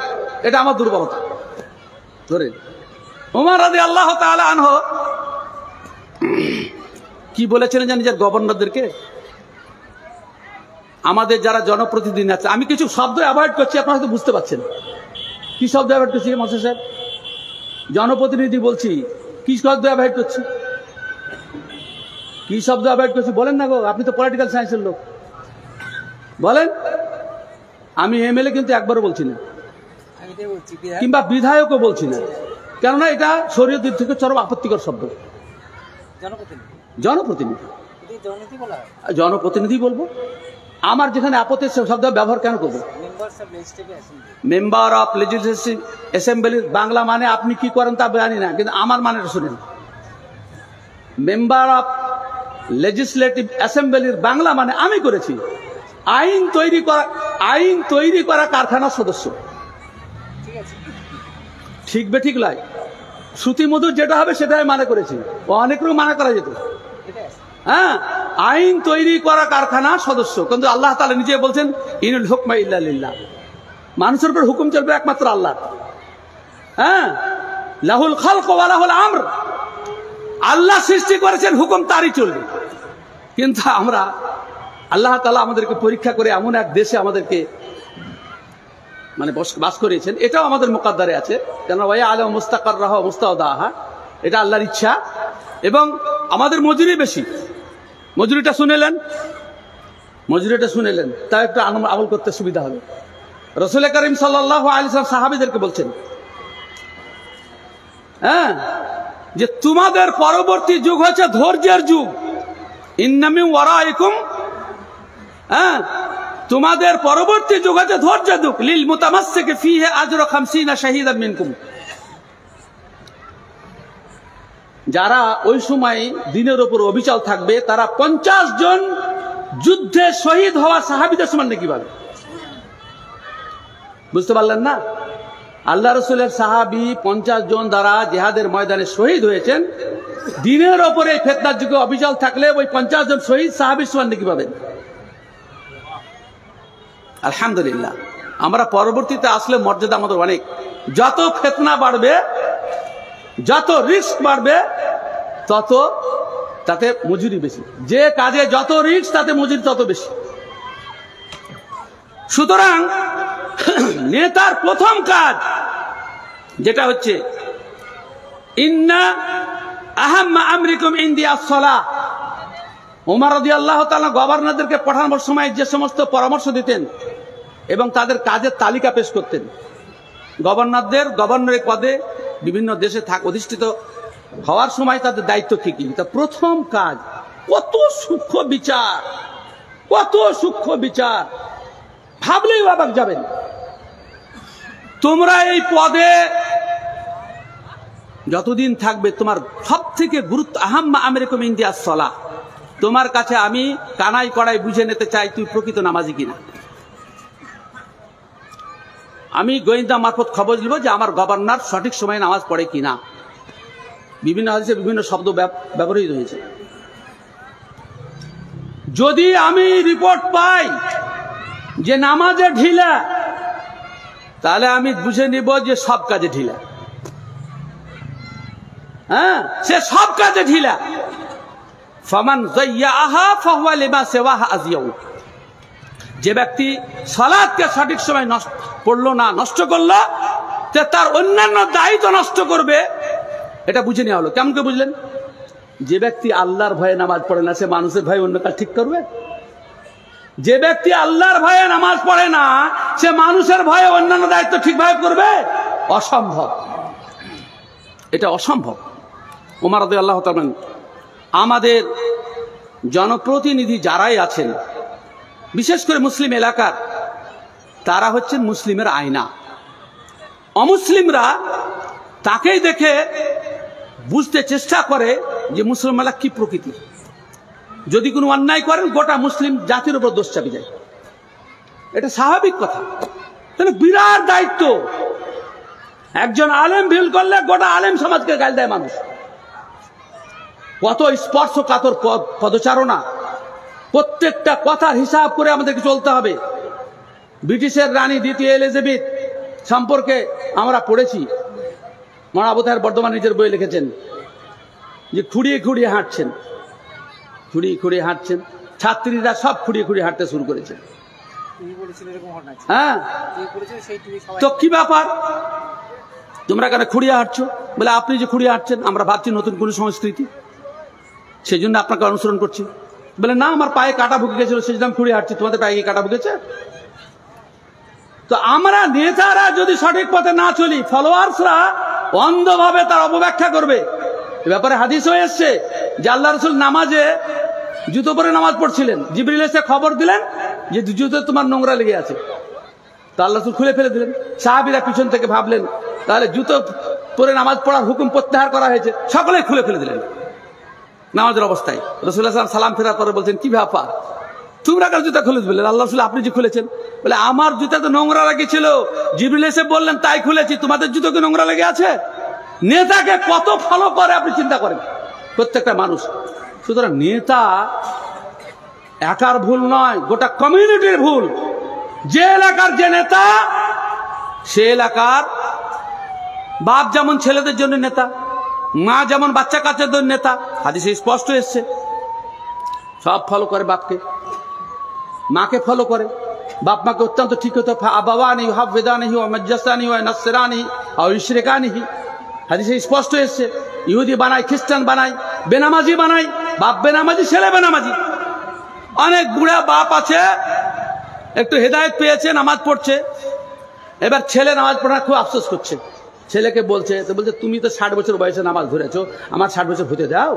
[SPEAKER 1] এটা আমার দুর্বলতা। ধরে ওমর রাদিয়াল্লাহু তাআলা আনহু কি বলেছিলেন জানেন? নিজের গভর্নরদেরকে, আমাদের যারা জনপ্রতিনিধি আছে, আমি কিছু শব্দ অ্যাভয়েড করছি, আপনারা হয়তো বুঝতে পারছেন কি শব্দ অ্যাভয়েড করছি। মনসুর সাহেব, জনপ্রতিনিধি বলছি, কি শব্দ অ্যাভয়েড করছি? কি শব্দ অ্যাভয়েড করছি বলেন না গো, আপনি তো পলিটিক্যাল সায়েন্সের লোক, বলেন। আমি এমএলএ কিন্তু একবারও বলছি না, কিংবা বিধায়কও বলছি না, কেননা এটা শরীয়তের দিক থেকে চরম আপত্তিকর শব্দ। জনপ্রতিনিধি, জনপ্রতিনিধি বলবো। আমার যেখানে আপত্তি শব্দ ব্যবহার কেন করবো? Member of legislative assembly Bangla মানে আপনি কি করেন তা জানি না, কিন্তু আমার মানে শুনেন। মেম্বার অফ লেজিসলেটিভ অ্যাসেম্বলির বাংলা মানে আমি করেছি আইন তৈরি করা কারখানার সদস্য। ঠিক বে ঠিক লাই, শ্রুতি মধুর যেটা হবে সেটাই মানে করেছি, অনেক রকম মানে করা যেত। হ্যাঁ, আইন তৈরি করা কারখানার সদস্য। কিন্তু আল্লাহ তাআলা নিজে বলছেন ইনুল হুকমা ইল্লা লিল্লাহ, মানুষের উপর হুকুম চলবে একমাত্র আল্লাহ। হ্যাঁ, লাহুল খালক ওয়া লাহুল আমর, আল্লাহ সৃষ্টি করেছেন, হুকুম তারই চলবে। কিন্তু আমরা, আল্লাহ তাআলা আমাদেরকে পরীক্ষা করে এমন এক দেশে আমাদেরকে মানে বাস করিয়েছেন, এটাও আমাদের মুকাদ্দারে আছে। কেন ওয়া আলাম মুস্তাকাররাহ মুস্তাওদাহা, এটা আল্লাহর ইচ্ছা। এবং আমাদের মজুরি বেশি, মজুরিটা শুনেলেন, তাই একটু আমল করতে সুবিধা হবে। রাসূল করিম সাল্লাল্লাহু আলাইহি ওয়াসাল্লাম সাহাবীদেরকে বলছেন, হ্যাঁ, যে তোমাদের পরবর্তী যুগ হচ্ছে ধৈর্যের যুগ। ইন্না মিন ওয়ারাইকুম, হ্যাঁ, তোমাদের পরবর্তী যুগ হচ্ছে ধৈর্যের যুগ। লিল মুতামাসসিকি ফীহি আজরু 50 শাহীদাম মিনকুম, যারা ওই সময় দিনের উপর অবিচল থাকবে তারা 50 জন যুদ্ধে শহীদ হওয়া সাহাবীদের সমান নাকি পাবে। বুঝতে পারলেন না? আল্লাহ রাসূলের সাহাবী 50 জন দ্বারা জিহাদের ময়দানে শহীদ হয়েছেন, দিনের ওপরে ফিতনার যুগে অবিচল থাকলে ওই 50 জন শহীদ সাহাবীর সমান নাকি পাবেন। আলহামদুলিল্লাহ, আমরা পরবর্তীতে আসলে মর্যাদা আমাদের অনেক। যত ফিতনা বাড়বে, যত রিস্ক বাড়বে, তত তাতে মজুরি বেশি। যে কাজে যত রিস্ক তাতে মজুরি তত বেশি। সুতরাং নেতার প্রথম কাজ যেটা হচ্ছে ইন্না আহাম্মা আমরিকুম ইনদি আস-সালাহ। ওমর রাদিয়াল্লাহু তাআলা গভর্নরদেরকে পাঠানোর সময় যে সমস্ত পরামর্শ দিতেন এবং তাদের কাজের তালিকা পেশ করতেন, গভর্নরের পদে বিভিন্ন দেশে অধিষ্ঠিত হওয়ার সময় তাদের দায়িত্ব কি কি। তা প্রথম কাজ, কত সূক্ষ্ম বিচার, ভাবলেই অবাক যাবেন। তোমরা এই পদে যতদিন থাকবে তোমার সব থেকে গুরুত্ব, আহাম্মা আমরিকুম ইনদি আস-সালাহ, তোমার কাছে আমি কানাই কড়াই বুঝে নিতে চাই তুই প্রকৃত নামাজি কিনা। আমি গোয়েন্দা মারফত খবর দিব যে আমার গভর্নর সঠিক সময়ে নামাজ পড়ে কিনা। বিভিন্ন হাদিসে বিভিন্ন শব্দ ব্যবহৃত হয়েছে। যদি আমি রিপোর্ট পাই যে নামাজে ঢিলা, তাহলে আমি বুঝে নিব যে সব কাজে ঢিলা। হ্যাঁ, সে সব কাজে ঢিলা। ফামান যায়্যাহা ফাহুয়া লিমা সিওয়াহা আযিয়াউ, যে ব্যক্তি সালাতকে সঠিক সময় পড়লো না, নষ্ট করলো, তার অন্যান্য দায়িত্ব নষ্ট করবে। এটা বুঝে নেওয়া হলো। কেমন করে বুঝলেন? যে ব্যক্তি আল্লাহর ভয়ে নামাজ পড়ে না, সে মানুষের ভয়ে অন্য কাজ ঠিক করবে? যে ব্যক্তি আল্লাহর ভয়ে নামাজ পড়ে না, সে মানুষের ভয়ে অন্যান্য দায়িত্ব ঠিকভাবে করবে? অসম্ভব, এটা অসম্ভব। ওমর রাদিয়াল্লাহু তাআলা, আমাদের জনপ্রতিনিধি যারাই আছেন, বিশেষ করে মুসলিম এলাকার, তারা হচ্ছেন মুসলিমের আয়না। অমুসলিমরা তাকেই দেখে বুঝতে চেষ্টা করে যে মুসলমানরা কি প্রকৃতির। যদি কোনো অন্যায় করেন গোটা মুসলিম জাতির উপর দোষ চাপে যায়, এটা স্বাভাবিক কথা। তাহলে বিরাট দায়িত্ব। একজন আলেম ভুল করলে গোটা আলেম সমাজকে গাল দেয় মানুষ। কত স্পর্শকাতর পদচারণা, প্রত্যেকটা কথার হিসাব করে আমাদেরকে চলতে হবে। ব্রিটিশের রানী দ্বিতীয় এলিজাবেথ সম্পর্কে আমরা পড়েছি, মৌলানা আবু তাহের বর্ধমান নিজের বই লিখেছেন যে খুঁড়িয়ে খুঁড়িয়ে হাঁটছেন, খুঁড়িয়ে খুঁড়িয়ে হাঁটছেন, ছাত্রীরা সব খুঁড়িয়ে খুঁড়িয়ে হাঁটতে শুরু করেছে। হ্যাঁ, তো কি ব্যাপার, তোমরা কেন খুঁড়িয়ে হাঁটছো? বলে আপনি যে খুঁড়িয়ে হাঁটছেন আমরা ভাবছি নতুন কোন সংস্কৃতি, সেই জন্য আপনাকে অনুসরণ করছি। বলে না, আমার পায়ে কাটা ভুগে গেছিল সেই জন্য আমি খুঁড়িয়ে হাঁটছি, তোমাদের পায়ে কাটা ভুগেছে? তো আমরা নেতারা যদি সঠিক পথে না চলি, ফলোয়ার্সরা অন্ধভাবে তার অপব্যাখ্যা করবে। এ ব্যাপারে হাদিসও এসছে যে আল্লাহ রাসূল নামাজে জুতো পরে নামাজ পড়ছিলেন, জিবরিল এসে খবর দিলেন যে জুতো তোমার নোংরা লেগে আছে, তো আল্লাহ রাসূল খুলে ফেলে দিলেন। সাহাবীরা পিছন থেকে ভাবলেন তাহলে জুতো পরে নামাজ পড়ার হুকুম প্রত্যাহার করা হয়েছে, সকলে খুলে ফেলে দিলেন নামাজের অবস্থায়। রাসূলুল্লাহ সাল্লাল্লাহু আলাইহি ওয়াসাল্লাম সালাম ফেরার পরে বলছেন কি ব্যাপার, তোমরা কার জুতা খুলে দিলেন? আল্লাহ রাসূল আপনি যে খুলেছেন। বলে আমার জুতা তো নোংরা লেগেছিল, জিবরিল এসে বললেন তাই খুলেছি, তোমাদের জুতো কি নোংরা লেগে আছে? নেতাকে কত ফলো করে আপনি চিন্তা করেন, প্রত্যেকটা মানুষ। সুতরাং নেতা একার ভুল নয়, গোটা কমিউনিটির ভুল। যে এলাকার যে নেতা, সে এলাকার বাপ যেমন ছেলেদের জন্য নেতা, মা যেমন বাচ্চা কাচ্চাদের নেতা, হাদিসে স্পষ্ট এসছে। সব ফলো করে বাপকে, মাকে ফলো করে, বাপ মাকে অত্যন্ত ঠিক হতে আবাওয়ানি হাফিদানিহি ওয়া মাজ্জাসানি ওয়া নাসরানি ওয়া ইশরিকানিহি, হাদিসে স্পষ্ট এসছে। ইহুদি বানায়, খ্রিস্টান বানায়, বেনামাজি বানায়, বাপ বেনামাজি ছেলে বেনামাজি। অনেক বুড়া বাপ আছে একটু হেদায়েত পেয়েছে, নামাজ পড়ছে, এবার ছেলে নামাজ পড়ার খুব আফসোস করছে, ছেলেকে বলছে, তো বলছে তুমি তো 60 বছর বয়সে নামাজ ধরেছো, আমার 60 বছর হতে দাও,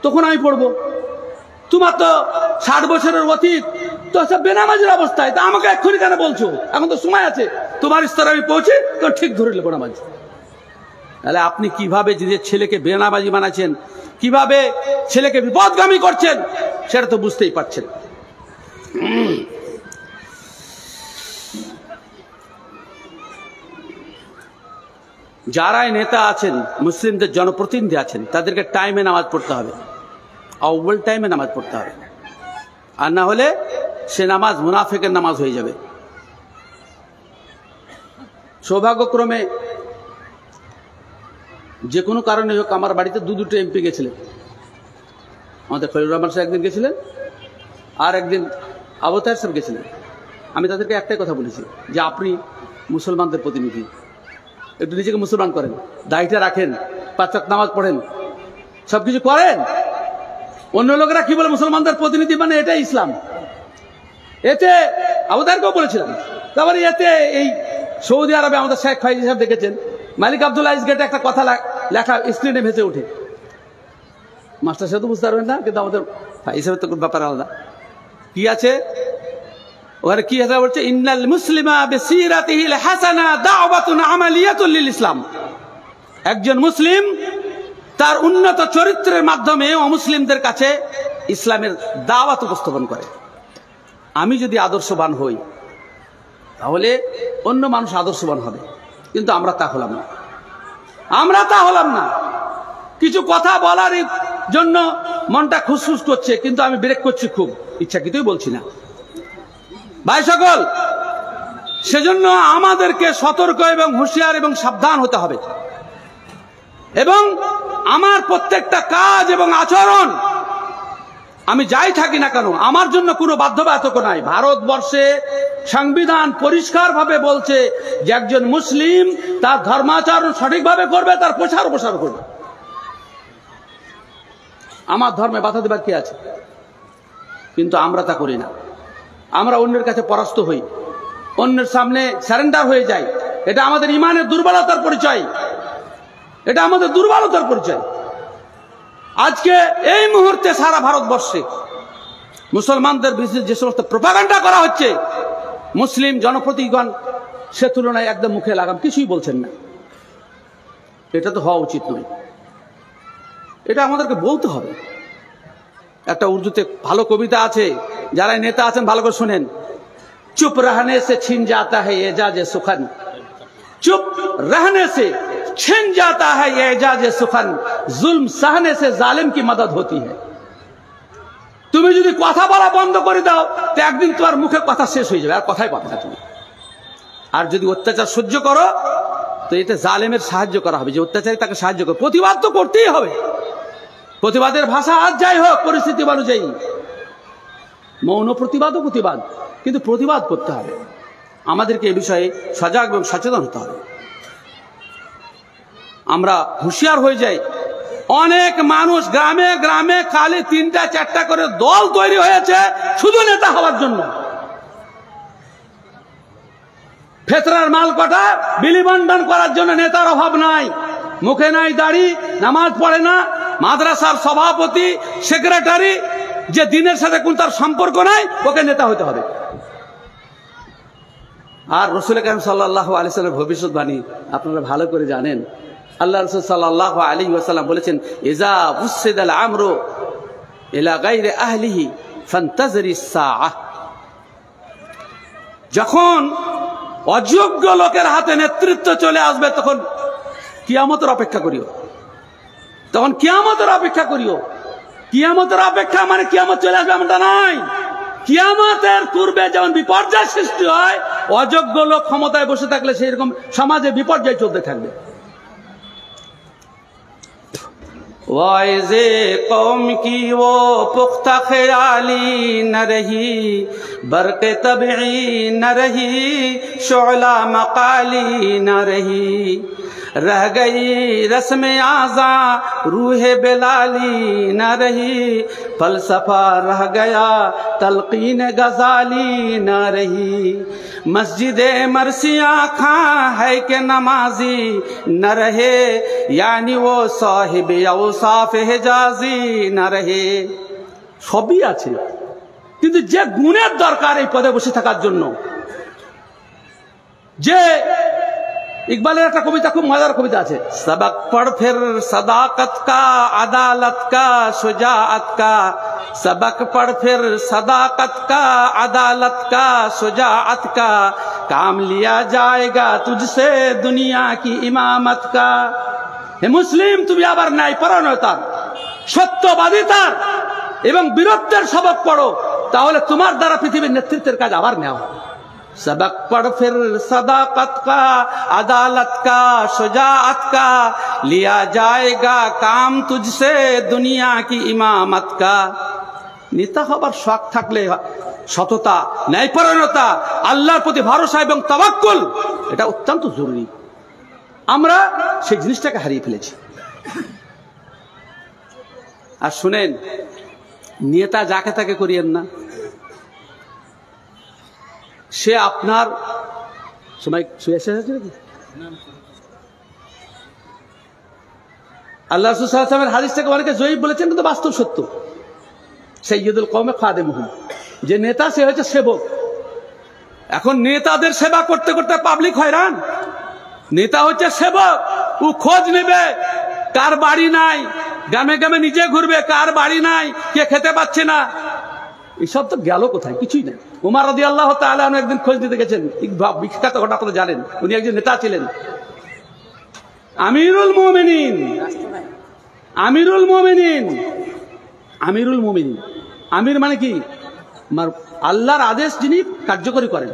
[SPEAKER 1] তখন আমি পড়বো। তোমার তো 60 বছরের অতীত, তো সব বেনামাজির অবস্থায়, তা আমাকে এক্ষুনি কেন বলছো? এখন তো সময় আছে, তোমার স্তরে আমি পৌঁছে তো ঠিক ধরে নেবো নামাজ। তাহলে আপনি কিভাবে নিজের ছেলেকে বেনামাজি বানাচ্ছেন, কিভাবে ছেলেকে বিপদগামী করছেন, সেটা তো বুঝতেই পারছেন। যারাই নেতা আছেন, মুসলিমদের জনপ্রতিনিধি আছেন, তাদেরকে টাইমে নামাজ পড়তে হবে, আউয়াল টাইমে নামাজ পড়তে হবে, আর না হলে সে নামাজ মুনাফিকের নামাজ হয়ে যাবে। সৌভাগ্যক্রমে যে কোনো কারণে হোক আমার বাড়িতে দুটো এমপি গেছিলেন। আমাদের খলিলুর রহমান সাহেব একদিন গেছিলেন, আর একদিন আবু তাহের সাহেব গেছিলেন। আমি তাদেরকে একটাই কথা বলেছি যে আপনি মুসলমানদের প্রতিনিধি, একটু নিজেকে মুসলমান করেন, দায়িত্ব রাখেন, 5 ওয়াক্ত নামাজ পড়েন, সবকিছু করেন। অন্য লোকেরা কি বলে মুসলমানদের প্রতিনিধি মানে এটাই ইসলাম। এতে আবু তাহেরকেও বলেছিলাম। তারপরে এতে এই সৌদি আরবে আমাদের শেখ ফাইজি সাহেব দেখেছেন, মালিক আব্দুল আজিজ গেটে একটা কথা লেখা স্ক্রিনে ভেসে ওঠে। মাস্টার সাহেব তো বুঝতে পারবেন না, কিন্তু আমাদের ফাইজি সাহেব তো ব্যাপার আলাদা। কি আছে ওখানে, কি আছে বলছে, ইন্নাল মুসলিমা বিসিরাতিহিল হাসানা দাওয়াতুন আমালিয়াতুল লিল ইসলাম। একজন মুসলিম তার উন্নত চরিত্রের মাধ্যমে অমুসলিমদের কাছে ইসলামের দাওয়াত উপস্থাপন করে। আমি যদি আদর্শবান হই তাহলে অন্য মানুষ আদর্শবান হবে, কিন্তু আমরা তা হলাম না। কিছু কথা বলার জন্য মনটা খুশখুশ করছে, কিন্তু আমি ব্রেক করছি, খুব ইচ্ছাকৃতই বলছি না ভাই সকল। সেজন্য আমাদেরকে সতর্ক এবং হুঁশিয়ার এবং সাবধান হতে হবে, এবং আমার প্রত্যেকটা কাজ এবং আচরণ, আমি যাই থাকি না কেন, আমার জন্য কোনো বাধ্যবাধকতা নাই। ভারতবর্ষে সংবিধান পরিষ্কারভাবে বলছে যে একজন মুসলিম তার ধর্মাচরণ সঠিকভাবে করবে, তার প্রচার করবে। আমার ধর্মে বাধা দেবার কি আছে? কিন্তু আমরা তা করি না। আমরা অন্যের কাছে পরাস্ত হই, অন্যের সামনে সারেন্ডার হয়ে যাই। এটা আমাদের ইমানের দুর্বলতার পরিচয়, এটা আমাদের দুর্বলতার পরিচয়। আজকে এই মুহূর্তে সারা ভারতবর্ষে মুসলমানদের বিরুদ্ধে যে সমস্ত প্রোপাগান্ডা করা হচ্ছে, মুসলিম জনপ্রতিনিধিগণ সে তুলনায় একদম মুখে লাগাম কিছুই বলছেন না। এটা তো হওয়া উচিত নয়, এটা আমাদেরকে বলতে হবে। একটা উর্দুতে ভালো কবিতা আছে, যারা নেতা আছেন ভালো করে শুনেন। চুপ রহনে সে ছিন জাতা है एजाज सुखन, चुप रहने से छिन जाता है एजाज सुखन, जुल्म सहने से जालिम की मदद होती है। তুমি যদি কথা বলা বন্ধ করে দাও তো একদিন তোমার মুখে কথা শেষ হয়ে যাবে, আর কথাই পাবে না তুমি। আর যদি অত্যাচার সহ্য করো তো এতে জালেমের সাহায্য করা হবে, যে অত্যাচারী তাকে সাহায্য করে। প্রতিবাদ তো করতেই হবে, প্রতিবাদের ভাষা আজ যাই হোক পরিস্থিতি অনুযায়ী, মৌন প্রতিবাদও প্রতিবাদ, কিন্তু প্রতিবাদ করতে হবে। আমাদেরকে এই বিষয়ে সজাগ এবং সচেতন হতে হবে। আমরা হুঁশিয়ার হয়ে যাই। অনেক মানুষ গ্রামে গ্রামে খালি 3টা 4টা করে দল তৈরি হয়েছে শুধু নেতা হওয়ার জন্য। ফেতরার মাল কটা বিলি বন্টন করার জন্য নেতার অভাব নাই। মুখে নাই দাড়ি, নামাজ পড়ে না, মাদ্রাসার সভাপতি সেক্রেটারি, যে দিনের সাথে কোন তার সম্পর্ক নাই, ওকে নেতা হতে হবে। আর রাসূল কারীম সাল্লাল্লাহু আলাইহি ওয়াসাল্লামের ভবিষ্যৎবাণী আপনারা ভালো করে জানেন। আল্লাহ রাসূল সাল্লাল্লাহু আলাইহি ওয়াসাল্লাম বলেছেন, ইজা উসিদাল আমরু ইলা গায়রি আহলিহি ফান্তাযিরিস সাআহ। যখন অযোগ্য লোকের হাতে নেতৃত্ব চলে আসবে তখন কিয়ামতের অপেক্ষা করিও, তখন কিয়ামতের অপেক্ষা করিও। কিয়ামতের অপেক্ষা মানে কিয়ামত চলে আসবে এমনটা নয়। কিয়ামতের পূর্বে যেমন বিপর্যয় সৃষ্টি হয়, অযোগ্য লোক ক্ষমতায় বসে থাকলে সেই রকম সমাজে বিপর্যয় চলতে থাকবে। वाइज़े कौम की वो पुख्ता ख्याली न रही, बरक़े तबई न रही, शोला मकाली न रही, रह गई रस्म आज़ा रूह बेलाली न रही, फलसफा रह गया तलकीन गजाली न रही, मस्जिद मरसिया खां है कि नमाजी न रहे, यानी वो साहिब औसाफ हिजाजी न रहे। সবই আছে, কিন্তু যে গুণের দরকার এই পদে বসে থাকার জন্য, যে इकबालेर একটা কবিতা, খুব মজার কবিতা আছে, सबक पढ़ फिर सदाकत का अदालत का शुजाअत का, सबक पढ़ फिर सदाकत का अदालत का शुजाअत का, काम लिया जाएगा तुझसे दुनिया की इमामत का। হে মুসলিম, তুমি আবার ন্যায়পরায়ণতার, সত্যবাদিতার এবং বীরত্বের সবক পড়ো, তাহলে তোমার দ্বারা পৃথিবীর নেতৃত্বের কাজ আবার নেওয়া হবে। सबक पढ़ फिर सदाकत का अदालत का शुजाअत का, लिया जाएगा काम तुझसे दुनिया की इमामत का। নেতা হবার শখ থাকলে সততা, ন্যায়পরায়ণতা, আল্লাহর প্রতি ভরসা এবং তাওয়াক্কুল, এটা অত্যন্ত জরুরি। আমরা সেই জিনিসটাকে হারিয়ে ফেলেছি। আর শুনেন, নেতা যাকে তাকে করিয়েন না। সে আপনার সময় আল্লাহ রাসূল সাল্লাল্লাহু আলাইহি ওয়াসাল্লামের হাদিস থেকে অনেকে জয়ীফ বলেছেন, কিন্তু বাস্তব সত্য। সাইয়্যিদুল কওমে খাদেমুহুম, যে নেতা সে হচ্ছে সেবক। এখন নেতাদের সেবা করতে করতে পাবলিক হয়রান। নেতা হচ্ছে সেবক, ও খোঁজ নেবে কার বাড়ি নাই, গ্রামে গ্রামে নিজে ঘুরবে কার বাড়ি নাই, কে খেতে পাচ্ছে না। এসব তো গেল কোথায়? কিছুই নাই। উমর রাদিয়াল্লাহু তাআলা একদিন খোঁজ দিতে গেছেন, বিখ্যাত ঘটনা আপনারা জানেন। উনি একজন নেতা ছিলেন, আমিরুল মুমিনিন। আমিরুল মুমিনিন, আমিরুল মুমিনিন, আমির মানে কি? আল্লাহর আদেশ যিনি কার্যকরী করেন।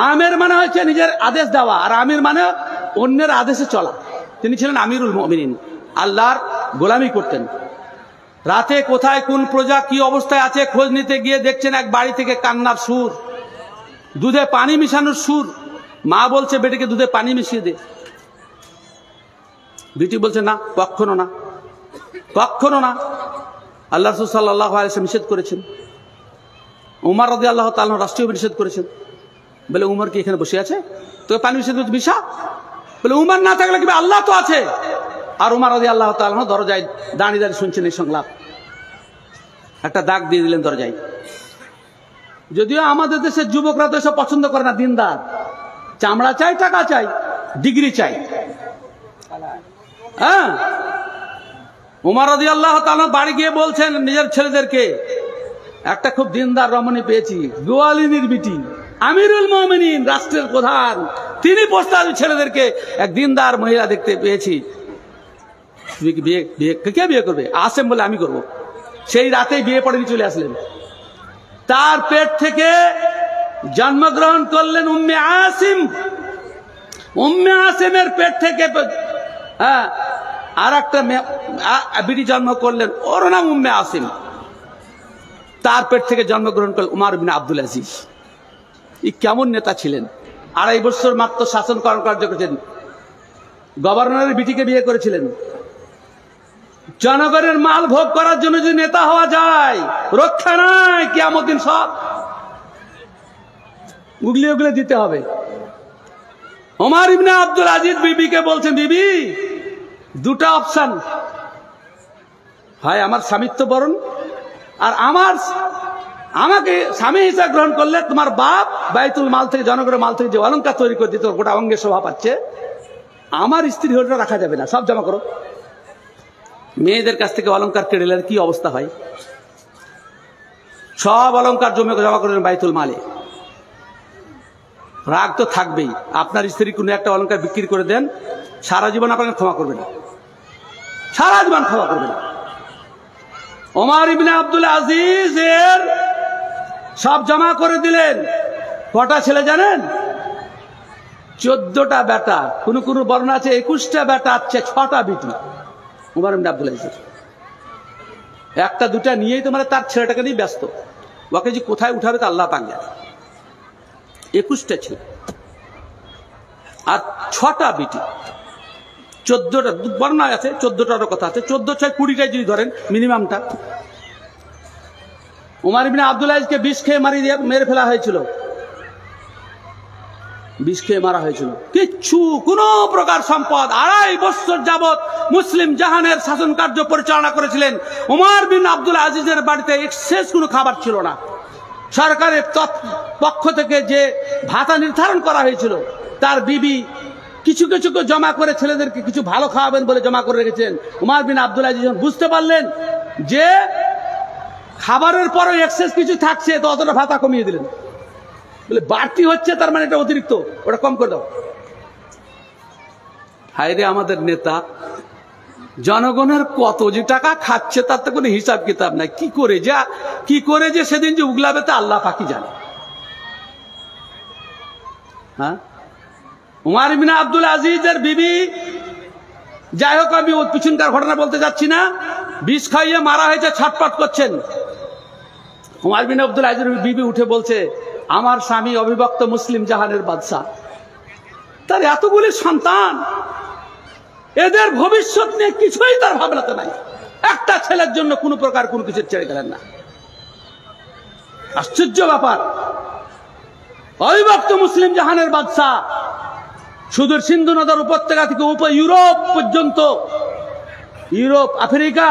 [SPEAKER 1] আমির মানে হচ্ছে নিজের আদেশ দেওয়া, আর আমির মানে অন্যের আদেশে চলা। তিনি ছিলেন আমিরুল মুমিনিন, আল্লাহর গোলামি করতেন। রাতে কোথায় কোন প্রজা কি অবস্থায় আছে খোঁজ নিতে গিয়ে দেখছেন এক বাড়ি থেকে কান্নার সুর, দুধে পানি মিশানোর সুর। মা বলছে বেটিকে দুধে পানি মিশিয়ে দে, বেটি বলছে না, কখনো না, কখনো না। আল্লাহ রাসূল সাল্লাল্লাহু আলাইহি ওয়াসাল্লাম নিষেধ করেছেন। উমর রাদিয়াল্লাহু তাআলা রাষ্ট্রীয় নিষেধ করেছেন। বলে উমর কি এখানে বসে আছে, তোকে পানি মিশিয়ে দুধ মিশা? বলে উমর না থাকলে কি আল্লাহ তো আছে। আর উমর রাদিয়াল্লাহু তাআলা দরজায় দাঁড়িয়ে দাঁড়িয়ে শুনছেন এই সংলাপ। একটা দাগ দিয়ে দিলেন দরজায়। যদিও আমাদের দেশের যুবকরা তো এসব পছন্দ করে না, দিনদার, চামড়া চাই, টাকা চাই, ডিগ্রি চাই। হ্যাঁ, উমর রাদিয়াল্লাহু তাআলা বাড়ি গিয়ে বলছেন নিজের ছেলেদেরকে, একটা খুব দিনদার রমণী পেয়েছি, গোয়ালিনীর বিটি, আমিরুল মুমিনিন, রাষ্ট্রের প্রধান, তিনি প্রস্তাব ছেলেদেরকে এক দিনদার মহিলা দেখতে পেয়েছি, কে বিয়ে করবে? আসেম বলে আমি করব। সেই রাতেই বিয়ে পড়ে চলে আসলেন। তার পেট থেকে জন্মগ্রহণ করলেন উম্মে আসিম। উম্মে আসিমের পেট থেকে আর একটা বিটি জন্ম করলেন, ওর নাম উম্মে আসিম। তার পেট থেকে জন্মগ্রহণ করলেন উমর ইবনে আব্দুল আজিজ। এই কেমন নেতা ছিলেন! 2.5 বছর মাত্র শাসন কার্য করেছেন। গভর্নরের বিটিকে বিয়ে করেছিলেন। জনগণের মাল ভোগ করার জন্য যদি নেতা হওয়া যায়, রক্ষা নাই, কিয়ামত দিন সব উগলি উগলে দিতে হবে। ওমর ইবনে আব্দুল আজিজ বিবিকে বলছেন, বিবি, দুটা অপশন, হয় আমার স্বামিত্ব বরণ, আর আমাকে স্বামী হিসাবে গ্রহণ করলে তোমার বাপ বাইতুল মাল থেকে, জনগণের মাল থেকে যে অলঙ্কার তৈরি করে দিত, গোটা অঙ্গে শোভা পাচ্ছে, আমার স্ত্রী হলে রাখা যাবে না, সব জমা করো। মেয়েদের কাছ থেকে অলঙ্কার কেড়ে নিলে কি অবস্থা হয়? সব অলঙ্কার জমা করলেন বাইতুল মালে। রাগ তো থাকবেই। আপনার স্ত্রী কোনো একটা অলঙ্কার বিক্রি করে দেন, সারা জীবন আপনাকে ক্ষমা করবে না, সারা জীবন ক্ষমা করবে না। ওমর ইবনে আব্দুল আজিজ এর সব জমা করে দিলেন। কটা ছেলে জানেন? 14টা বেটা, কোন বর্ণনা আছে 21টা বেটা, আছে 6টা বিটি। ওমর ইবনে আব্দুল আজিজ একটা দুটা নিয়েই তো তার ছেলেটাকে নিয়ে ব্যস্ত, ওকে যে কোথায় উঠাবে তা আল্লাহ পাক জানে। 21টা ছেলে আর 6টা বিটি, 14টা বর্ণনা আছে, 14টারও কথা আছে, 14 6 20টাই যদি ধরেন মিনিমামটা। ওমর ইবনে আব্দুল আজিজকে বিষ খেয়ে মেরে ফেলা হয়েছিল, বিষ খেয়ে মারা হয়েছিল। কিচ্ছু কোন প্রকার সম্পদ 2.5 বছর যাবৎ মুসলিম জাহানের শাসন কার্য পরিচালনা করেছিলেন। ওমর বিন আব্দুল আজিজের বাড়িতে এক্সেস কোনো খাবার ছিল না। সরকারের পক্ষ থেকে যে ভাতা নির্ধারণ করা হয়েছিল, তার বিবি কিছু কিছু জমা করে ছেলেদেরকে কিছু ভালো খাওয়াবেন বলে জমা করে রেখেছেন। ওমর বিন আব্দুল আজিজ বুঝতে পারলেন যে খাবারের পরে এক্সেস কিছু থাকছে, তো অতটা ভাতা কমিয়ে দিলেন। বলে বাড়তি হচ্ছে, তার মানে এটা অতিরিক্ত, ওটা কম করে দাও। হায়রে আমাদের নেতা, জনগণের কত যে টাকা খাচ্ছে তার তো কোনো হিসাব কিতাব নাই। কি করে যে সেদিন যে উগলাবে তা আল্লাহ পাকই জানে। হ্যাঁ, ওমর ইবনে আব্দুল আজিজের বিবি, যাই হোক আমি পিছনকার ঘটনা বলতে যাচ্ছি না, বিষ খাইয়ে মারা হয়েছে, ছটপট করছেন। ওমর ইবনে আব্দুল আজিজের বিবি উঠে বলছে, আমার স্বামী অবিভক্ত মুসলিম জাহানের বাদশা, তার এতগুলি সন্তান, এদের ভবিষ্যৎ নিয়ে কিছুই তার ভাবনাতে নাই। একটা ছেলের জন্য কোনো প্রকার কোনো কিছু ছেড়ে গেলেন না। আশ্চর্য ব্যাপার। অবিভক্ত মুসলিম জাহানের বাদশা, সুদূর সিন্ধু নদের উপত্যকা থেকে ইউরোপ পর্যন্ত, ইউরোপ, আফ্রিকা,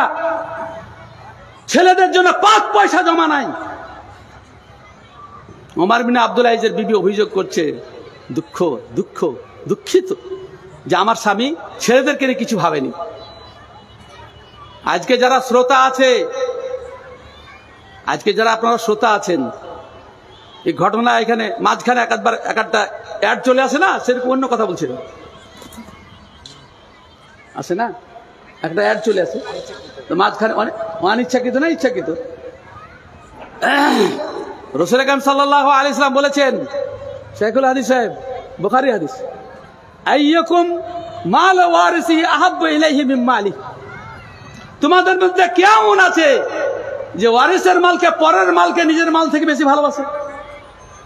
[SPEAKER 1] ছেলেদের জন্য 5 পয়সা জমা নাই। ওমর বিন আব্দুল আজিজের বিবি অভিযোগ করছে, দুঃখিত যে আমার স্বামী ছেলেদেরকে নিয়ে কিছু ভাবেনি। আজকে যারা শ্রোতা আছে, আজকে যারা আপনারা শ্রোতা আছেন, এই ঘটনা এখানে মাঝখানে একটা অ্যাড চলে আসে না, সেরকম অন্য কথা বলছিল, আসে না, একটা অ্যাড চলে আসে, তো মাঝখানে অনিচ্ছাকৃত না ইচ্ছাকৃত। রাসূল আকরাম সাল্লাল্লাহু আলাইহি ওয়াসাল্লাম বলেছেন, শাইখুল হাদিস সাহেব, বুখারী হাদিস, আইয়াকুম মাল ওয়ারিসি আহাব্বু ইলাইহি মিন মালি। তোমাদের মধ্যে কেমন আছে যে ওয়ারিসের মালকে, পরের মালকে নিজের মাল থেকে বেশি ভালোবাসে?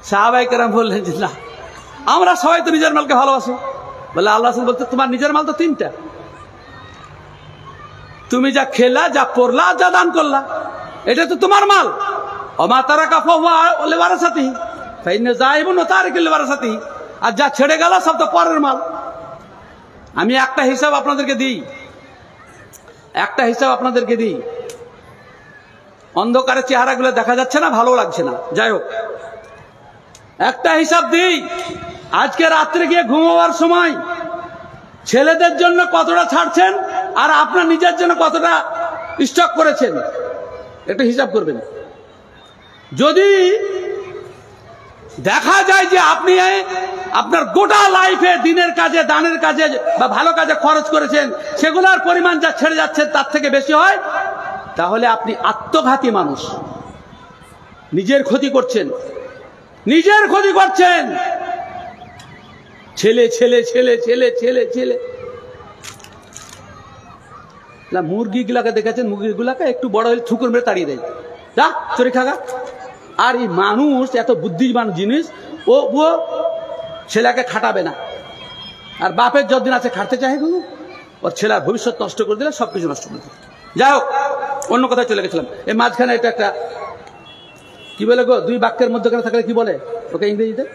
[SPEAKER 1] সাহাবায়ে কেরাম বললেন যে না, আমরা সবাই তো নিজের মালকে ভালোবাসি। বলে আল্লাহ রাসূল বলতে, তোমার নিজের মাল তো 3টা, তুমি যা খেলা, যা পড়লা, যা দান করলা, এটা তো তোমার মাল। ওমা তারাকা ফাহুয়া লিওয়ারাসাতিহি ফাইন্না যাইবুন ওয়া তারিকুল লিওয়ারাসাতিহি। আর যা ছেড়ে গেল সব তো পরের মাল। আমি একটা হিসাব আপনাদেরকে দিই, অন্ধকারে চেহারাগুলো দেখা যাচ্ছে না, ভালো লাগছে না, যাই হোক একটা হিসাব দিই। আজকে রাত্রে গিয়ে ঘুমাবার সময় ছেলেদের জন্য কতটা ছাড়ছেন, আর আপনার নিজের জন্য কতটা স্টক করেছেন, একটু হিসাব করবেন। যদি দেখা যায় যে আপনি আপনার গোটা লাইফে দিনের কাজে, দানের কাজে বা ভালো কাজে খরচ করেছেন, সেগুলোর পরিমাণ যা ছেড়ে যাচ্ছে তার থেকে বেশি হয়, তাহলে আপনি আত্মঘাতী মানুষ, নিজের ক্ষতি করছেন, নিজের ক্ষতি করছেন। ছেলে ছেলে ছেলে ছেলে ছেলে ছেলে মুরগিগুলাকে দেখেছেন, মুরগিগুলাকে একটু বড় হলে ঠুকুর মেরে তাড়িয়ে দেয়, যা চুরি খাগা। আর এই মানুষ এত বুদ্ধিমান জিনিস, ও ছেলেকে খাটাবে না, আর বাপের যতদিন আছে খাটতে চাহে কিন্তু ওর ছেলের ভবিষ্যৎ নষ্ট করে দিলে সবকিছু নষ্ট করে দিলে। যাই হোক, অন্য কথায় চলে গেছিলাম। এই মাঝখানে এটা একটা কি বলে গো, দুই বাক্যের মধ্যখানে থাকলে কি বলে ওকে ইংরেজিতে?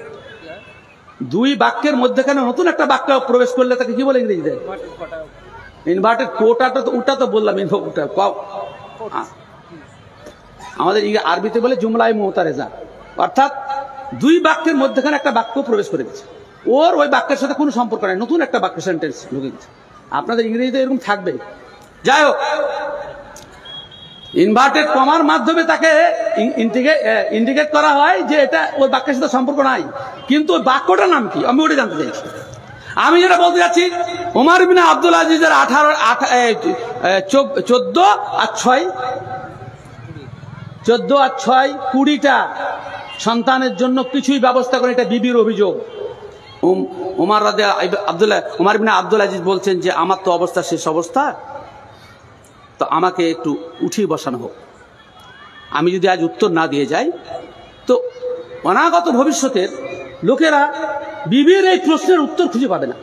[SPEAKER 1] দুই বাক্যের মধ্যখানে নতুন একটা বাক্য প্রবেশ করলে তাকে কি বলে ইংরেজিতে? ইনভার্টেড কোটাটা তো, ওটা তো বললাম, আমাদের আরবিতে বলে জুমলাই মুতারেজা, অর্থাৎ দুই বাক্যের মধ্যখানে একটা বাক্য প্রবেশ করে গেছে, ওর ওই বাক্যের সাথে কোনো সম্পর্ক নাই, নতুন একটা বাক্য সেন্টেন্স ঢুকে গেছে। আপনাদের ইংরেজিতে এরকম থাকবে। যাই হোক, ইনভার্টেড কমার মাধ্যমে তাকে ইন্ডিকেট করা হয় যে এটা ওই বাক্যের সাথে সম্পর্ক নাই, কিন্তু ওই বাক্যটার নাম কি আমি ওটা জানতে চাইছি। আমি যেটা বলতে যাচ্ছি, ওমর ইবনে আব্দুল আজিজের 14 আর 6 20টা সন্তানের জন্য কিছুই ব্যবস্থা করে, এটা বিবির অভিযোগ। ওমর ইবনে আব্দুল আজিজ বলছেন যে আমার তো অবস্থা শেষ অবস্থা, তো আমাকে একটু উঠিয়ে বসানো হোক। আমি যদি আজ উত্তর না দিয়ে যাই তো অনাগত ভবিষ্যতের লোকেরা বিবির এই প্রশ্নের উত্তর খুঁজে পাবে না,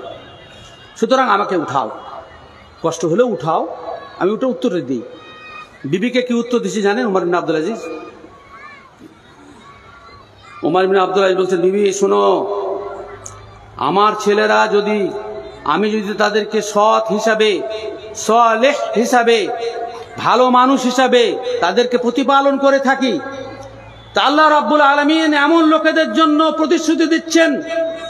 [SPEAKER 1] সুতরাং আমাকে উঠাও, কষ্ট হলেও উঠাও, আমি ওটা উত্তর দিই। বিবিকে কি উত্তর দিছি জানেন ওমর ইবনে আব্দুল আজিজ? ওমর ইবনে আব্দুল আজিজ বলছেন, বিবি শোনো, আমার ছেলেরা যদি, আমি যদি তাদেরকে সৎ হিসাবে, সালেহ হিসাবে, ভালো মানুষ হিসাবে তাদেরকে প্রতিপালন করে থাকি, তা আল্লাহ রাব্বুল আলামিন এমন লোকেদের জন্য প্রতিশ্রুতি দিচ্ছেন,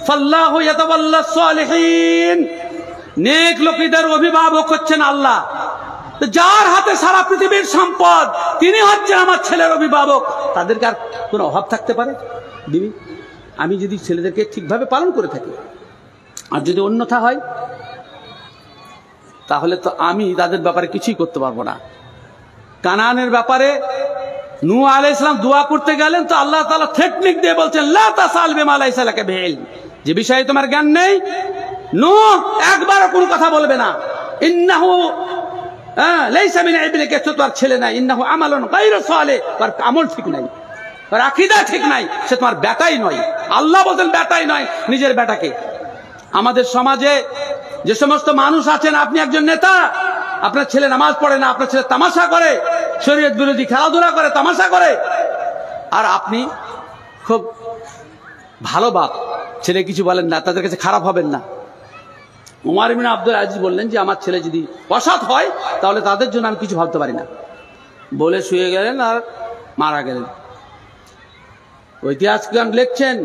[SPEAKER 1] ফাল্লাহু ইয়াতাওয়াল্লাস সালিহিন, নেক লোকেদের অভিভাবক হচ্ছেন আল্লাহ। যার হাতে সারা পৃথিবীর সম্পদ, তিনি হচ্ছেন আমার ছেলের অভিভাবক। তাদেরকে আর কোনো অভাব থাকতে পারে? দিবি, আমি যদি ছেলেদেরকে ঠিকভাবে পালন করে থাকি, আর যদি অন্যথা হয় তাহলে তো আমি তাদের ব্যাপারে কিছুই করতে পারবো না। কানানের ব্যাপারে নূহ আলাইহিস সালাম দোয়া করতে গেলেন, তো আল্লাহ তাআলা টেকনিক দিয়ে বলছেন, লা তাসাল বিমা লাইসা লাকা বিইলম, যে বিষয়ে তোমার জ্ঞান নেই, নূহ একবারও কোনো কথা বলবে না। ইন্নাহু লাইসা মিন ইবনিকা, তোমার ছেলে নাই, ইন্নাহু আমালুন গায়রু সালিহ, তার আমল ঠিক নাই, তার আকীদা ঠিক নাই, সে তোমার বেটাই নয়। আল্লাহ বলেন বেটাই নয়, নিজের বেটাকে। আমাদের সমাজে যে সমস্ত মানুষ আছেন, আপনি একজন নেতা, আপনার ছেলে নামাজ পড়ে না, আপনার ছেলে তামাশা করে, শরীয়ত বিরোধী খেলাধুলা করে, তামাশা করে, আর আপনি খুব ভালো বাপ, ছেলে কিছু বলেন না, তাদের কাছে খারাপ হবেন না। ওমর ইবনে আব্দুল আজিজ বললেন যে আমার ছেলে যদি অসৎ হয় তাহলে তাদের জন্য আমি কিছু ভাবতে পারি না, বলে শুয়ে গেলেন আর মারা গেলেন। ঐতিহাসিকগণ লিখছেন,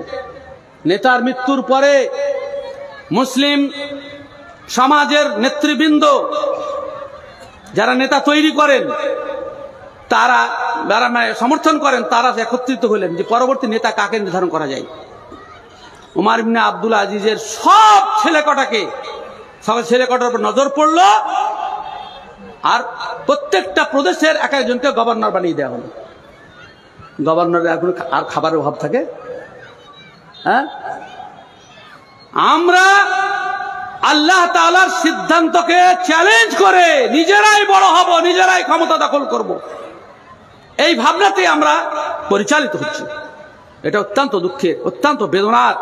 [SPEAKER 1] নেতার মৃত্যুর পরে মুসলিম সমাজের নেতৃবৃন্দ, যারা নেতা তৈরি করেন, তারা সমর্থন করেন, তারা একত্রিত হলেন যে পরবর্তী নেতা কাকে নির্ধারণ করা যায়। ওমর ইবনে আব্দুল আজিজের সব ছেলেকটার উপর নজর পড়ল, আর প্রত্যেকটা প্রদেশের এক একজনকে গভর্নর বানিয়ে দেওয়া হলো। গভর্নরের আর খাবারের অভাব থাকে? হ্যাঁ, আমরা আল্লাহ তাআলার সিদ্ধান্তকে চ্যালেঞ্জ করে নিজেরাই বড় হব, নিজেরাই ক্ষমতা দখল করব, এই ভাবনাতে আমরা পরিচালিত হচ্ছি। এটা অত্যন্ত দুঃখের, অত্যন্ত বেদনার।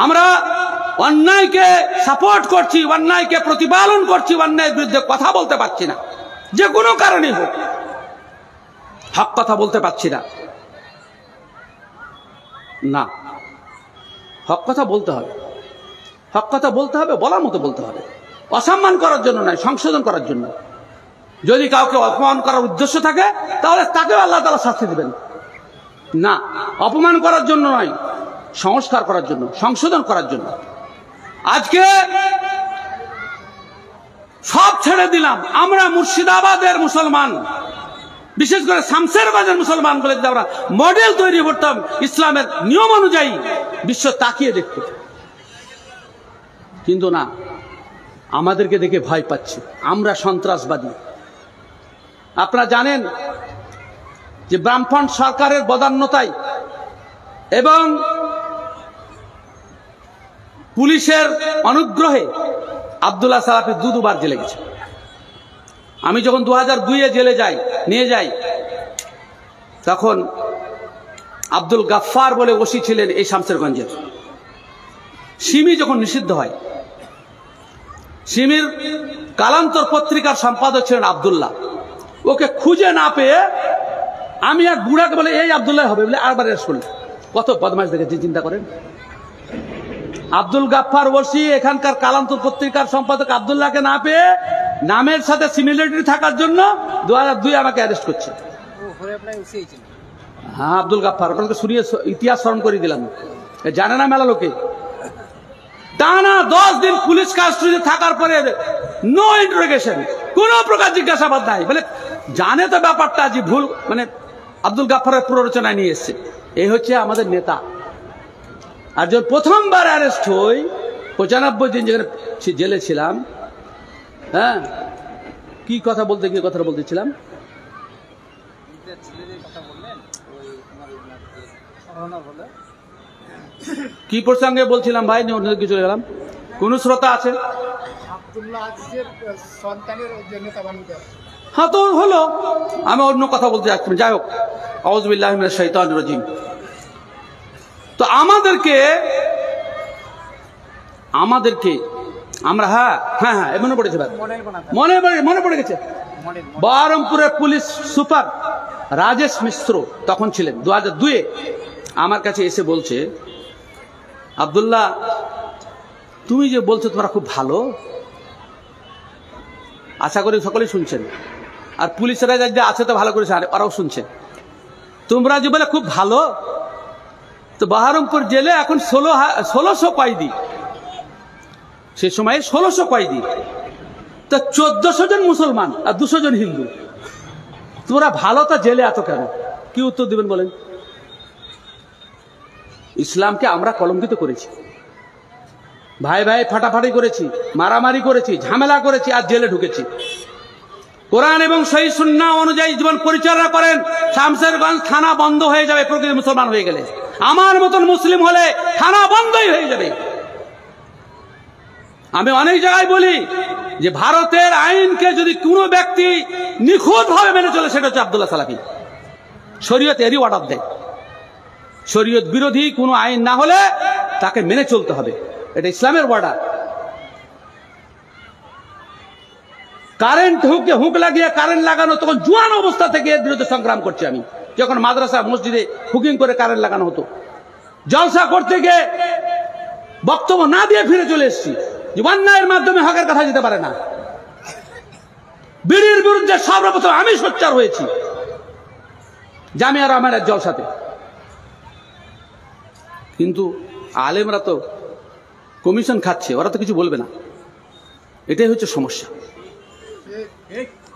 [SPEAKER 1] আমরা অন্যায়কে সাপোর্ট করছি, অন্যায়কে প্রতিপালন করছি, অন্যায়ের বিরুদ্ধে কথা বলতে পারছি না, যে কোনো কারণে হোক হক কথা বলতে পারছি না। না, হক কথা বলতে হবে, হক কথা বলতে হবে, বলার মতো বলতে হবে, অসম্মান করার জন্য নয়, সংশোধন করার জন্য। যদি কাউকে অপমান করার উদ্দেশ্য থাকে তাহলে তাকেও আল্লাহ তাআলা শাস্তি দিবেন। না, অপমান করার জন্য নয়, সংস্কার করার জন্য, সংশোধন করার জন্য। আজকে সব ছেড়ে দিলাম, আমরা মুর্শিদাবাদের মুসলমান, বিশেষ করে শামসেরগঞ্জের মুসলমান বলে আমরা মডেল তৈরি করতাম ইসলামের নিয়ম অনুযায়ী, বিশ্ব তাকিয়ে দেখত। কিন্তু না, আমাদেরকে দেখে ভয় পাচ্ছে, আমরা সন্ত্রাসবাদী। আপনারা জানেন যে বামফ্রন্ট সরকারের বদান্যতায় এবং পুলিশের অনুগ্রহে আব্দুল্লাহ সালাফি দুবার জেলে গেছে। আমি যখন 2002-এ জেলে নিয়ে যাই, তখন আব্দুল গাফফার বলে ওসি ছিলেন এই শামসেরগঞ্জের। সিমি যখন নিষিদ্ধ হয়, সিমির কালান্তর পত্রিকার সম্পাদক ছিলেন আব্দুল্লাহ। ওকে খুঁজে না পেয়ে আমি এক বুড়াকে বলে এই আব্দুল্লাহ হবে বলে আরবার অ্যারেস্ট করলেন। কত বদমাশ দেখেছি, চিন্তা করেন। আব্দুল গাফফার ওসি এখানকার কালান্তর পত্রিকার সম্পাদক আব্দুল্লাহকে না পেয়ে নামের সাথে সিমিলারিটি থাকার জন্য 2002 আমাকে অ্যারেস্ট করছে। হ্যাঁ, আব্দুল গাফফার, আপনাকে শুনিয়ে ইতিহাস স্মরণ করে দিলাম। জানে না মেলা লোকে। টানা 10 দিন পুলিশ কাস্টডিতে থাকার পরে নো ইন্টারোগেশন, কোন প্রকার জিজ্ঞাসাবাদ নাই। বলে জানে তো ব্যাপারটা, যে ভুল মানে আব্দুল গাফফারের প্ররোচনায় নিয়ে এসছে। এই হচ্ছে আমাদের নেতা। আর যখন প্রথমবার অ্যারেস্ট হই, 95 দিন যেখানে জেলে ছিলাম, হ্যাঁ, কি কথা বলতেছিলাম, কি প্রসঙ্গে বলছিলাম ভাই, অন্যদিকে চলে গেলাম। কোন শ্রোতা আছে? হ্যাঁ, তো হলো, আমি অন্য কথা বলতে যাচ্ছি। যাই হোক, আউযু বিল্লাহি মিনাশ শাইতানির রাজিম। তো আমাদেরকে আমরা হ্যাঁ মনে পড়েছে, মনে পড়ে গেছে। বহরমপুরের পুলিশ সুপার রাজেশ মিশ্র তখন ছিলেন 2002-এ। আমার কাছে এসে বলছে, আব্দুল্লাহ, তুমি যে বলছো তোমরা খুব ভালো, আশা করি সকলেই শুনছেন, আর পুলিশেরা যে আছে তো ভালো করেছে, ওরাও শুনছে। তোমরা যে বলে খুব ভালো, তো বহরমপুর জেলে এখন 1600 কয়েদি, সে সময়ে 1600 কয়েদি, তো 1400 জন মুসলমান আর 200 জন হিন্দু। তোমরা ভালো, তা জেলে এত কেন? কি উত্তর দিবেন বলেন? ইসলামকে আমরা কলঙ্কিত করেছি, ভাই ভাই ফাটাফাটি করেছি, মারামারি করেছি, ঝামেলা করেছি, আর জেলে ঢুকেছি। কোরআন এবং সহিহ সুন্নাহ অনুযায়ী জীবন পরিচালনা করেন, শামসেরগঞ্জ থানা বন্ধ হয়ে যাবে প্রকৃত মুসলমান হয়ে গেলে। আমার মতন মুসলিম হলে থানা বন্ধই হয়ে যাবে। আমি অনেক জায়গায় বলি যে ভারতের আইনকে যদি কোনো ব্যক্তি নিখুঁত ভাবে মেনে চলে, সেটা হচ্ছে আব্দুল্লাহ সালাফি। শরীয়ত এরই অর্ডার দেয়, শরীয়ত বিরোধী কোনো আইন না হলে তাকে মেনে চলতে হবে, এটা ইসলামের অর্ডার। কারেন্ট হুক লাগিয়ে কারেন্ট লাগানো, তখন জুয়ান অবস্থা থেকে এর বিরুদ্ধে সংগ্রাম করছি আমি। যখন মাদ্রাসা মসজিদে হুকিং করে কারেন্ট লাগানো হতো, জলসা করতে গিয়ে বক্তব্য না দিয়ে ফিরে চলে এসেছি। অন্যায়ের মাধ্যমে হকের কথা যেতে পারে না। বিড়ির বিরুদ্ধে সর্বপ্রথম আমি সোচ্চার হয়েছি জামিয়া রহমানের জলসাতে। কিন্তু আলেমরা তো কমিশন খাচ্ছে, ওরা তো কিছু বলবে না। এটাই হচ্ছে সমস্যা।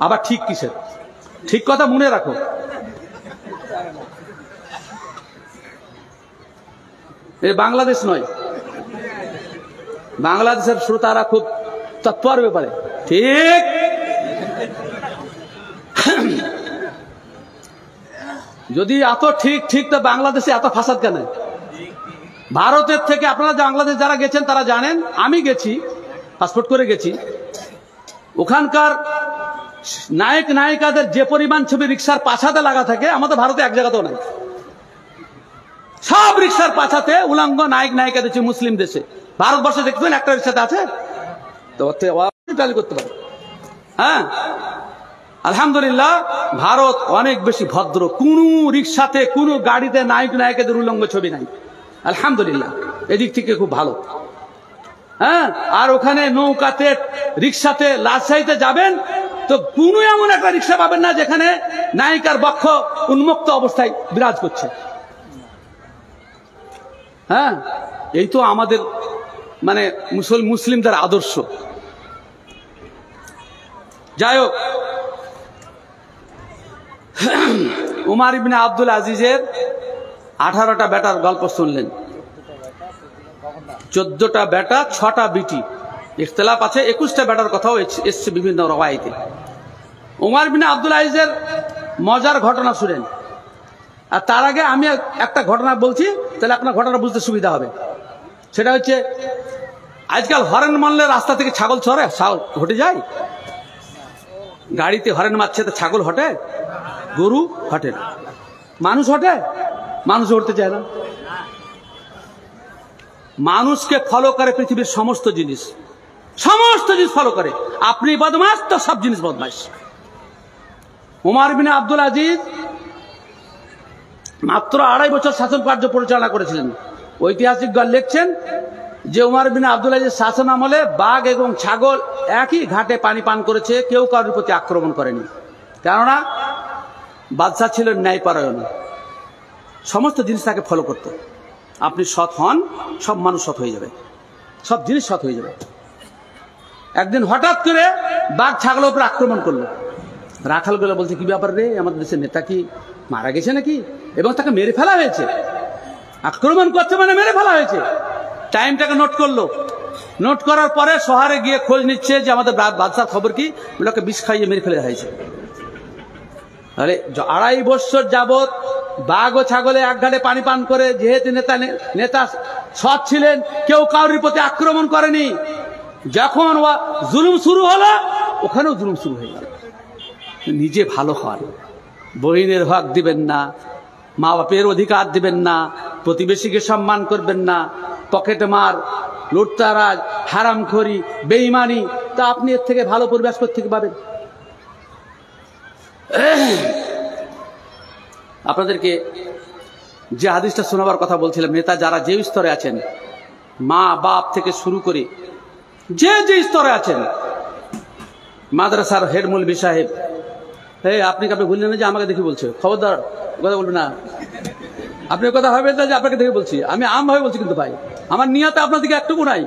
[SPEAKER 1] আবার ঠিক কিসের? ঠিক কথা মনে রাখো, এ বাংলাদেশ নয়, বাংলাদেশের শ্রোতারা খুব তৎপর ব্যাপারে। ঠিক, যদি এত ঠিক তো বাংলাদেশে এত ফাসাদ কেন? ভারতের থেকে আপনারা বাংলাদেশ যারা গেছেন তারা জানেন, আমি গেছি, পাসপোর্ট করে গেছি। ওখানকার নায়ক নায়িকাদের যে পরিমাণ ছবি রিক্সার পাছাতে লাগা থাকে, আমাদের ভারতে এক জায়গাতেও নাই। সব রিক্সার পাছাতে উলঙ্গ নায়ক নায়িকাদের ছবি। মুসলিম দেশে, ভারতবর্ষে দেখবেন একটা রিক্সাতে আছে, তো করতে পারে। হ্যাঁ, আলহামদুলিল্লাহ, ভারত অনেক বেশি ভদ্র। কোন রিক্সাতে কোন গাড়িতে নায়ক নায়িকাদের উলঙ্গ ছবি নাই, আলহামদুলিল্লাহ, এদিক থেকে খুব ভালো। হ্যাঁ, আর ওখানে নৌকাতে রিক্সাতে লাশাইতে যাবেন তো কোন এমন একটা রিক্সা পাবেন না যেখানে নায়িকার বক্ষ উন্মুক্ত অবস্থায় বিরাজ করছে। হ্যাঁ, এই তো আমাদের মানে মুসলিমদের আদর্শ। যাই হোক, উমার ইবনে আব্দুল আজিজের 18টা বেটার গল্প শুনলেন। 14টা বেটা, 6টা বিটি। ইখতিলাফ আছে, 21টা বেটার কথাও এসছে বিভিন্ন রওয়ায়েতে। ওমর বিন আব্দুল আজিজের মজার ঘটনা শুনেন, আর তার আগে আমি একটা ঘটনা বলছি, তাহলে আপনার ঘটনা বুঝতে সুবিধা হবে। সেটা হচ্ছে, আজকাল হরেন মারলে রাস্তা থেকে ছাগল হটে যায়। গাড়িতে হরেন মারছে তো ছাগল হটে, গরু হটে না, মানুষ হটে, মানুষ হটতে চায় না। মানুষকে ফলো করে পৃথিবীর সমস্ত জিনিস ফলো করে। আপনি বদমাশ তো সব জিনিস বদমাশ। ওমর বিন আব্দুল আজিজ মাত্র 2.5 বছর শাসন কার্য পরিচালনা করেছিলেন। ঐতিহাসিকগণ লিখছেন যে ওমর বিন আব্দুল আজিজ শাসন আমলে বাঘ এবং ছাগল একই ঘাটে পানি পান করেছে, কেউ কারোর প্রতি আক্রমণ করেনি। কেননা বাদশা ছিলেন ন্যায়পরায়ণ, সমস্ত জিনিস তাকে ফলো করত। আপনি সৎ হন, সব মানুষ সৎ হয়ে যাবে, সব জিনিস সৎ হয়ে যাবে। একদিন হঠাৎ করে বাঘ ছাগলের উপর আক্রমণ করলো। রাখালগুলো বলছে, কি ব্যাপার রে, আমাদের দেশের নেতা কি মারা গেছে নাকি? এবং তাকে মেরে ফেলা হয়েছে। আক্রমণ করছে মানে মেরে ফেলা হয়েছে। টাইমটাকে নোট করলো। নোট করার পরে শহরে গিয়ে খোঁজ নিচ্ছে যে আমাদের বাদশার খবর কি, ওগুলোকে বিষ খাইয়ে মেরে ফেলে হয়েছে। তাহলে 2.5 বছর যাবৎ বাঘ ও ছাগলে এক ঘাটে পানি পান করে, যেহেতু নেতা সৎ ছিলেন, কেউ কারোর প্রতি আক্রমণ করেনি। যখন জুলুম শুরু হলো, ওখানেও জুলুম শুরু হয়ে গেল। নিজে ভালো হন, বহিনের হক দিবেন না, মা বাপের অধিকার দিবেন না, প্রতিবেশীকে সম্মান করবেন না, পকেটে মার, লুটতারাজ, হারামখোরি, বেঈমানি, তা আপনি এর থেকে ভালো পরিবেশ থেকে পাবেন? আপনাদেরকে যে হাদিসটা শোনাবার কথা বলছিলাম, নেতা যারা যে স্তরে আছেন, মা বাপ থেকে শুরু করে যে স্তরে আছেন, মাদ্রাসার হেড মৌলভী সাহেব, আপনি ভুললেন না যে আমাকে দেখে বলছে, খবরদার কথা বলবেন না। আপনি কথা ভাবেন না যে আপনাকে দেখে বলছি, আমি আমভাবে বলছি। কিন্তু ভাই, আমার নিয়তে আপনার দিকে একটুকু নাই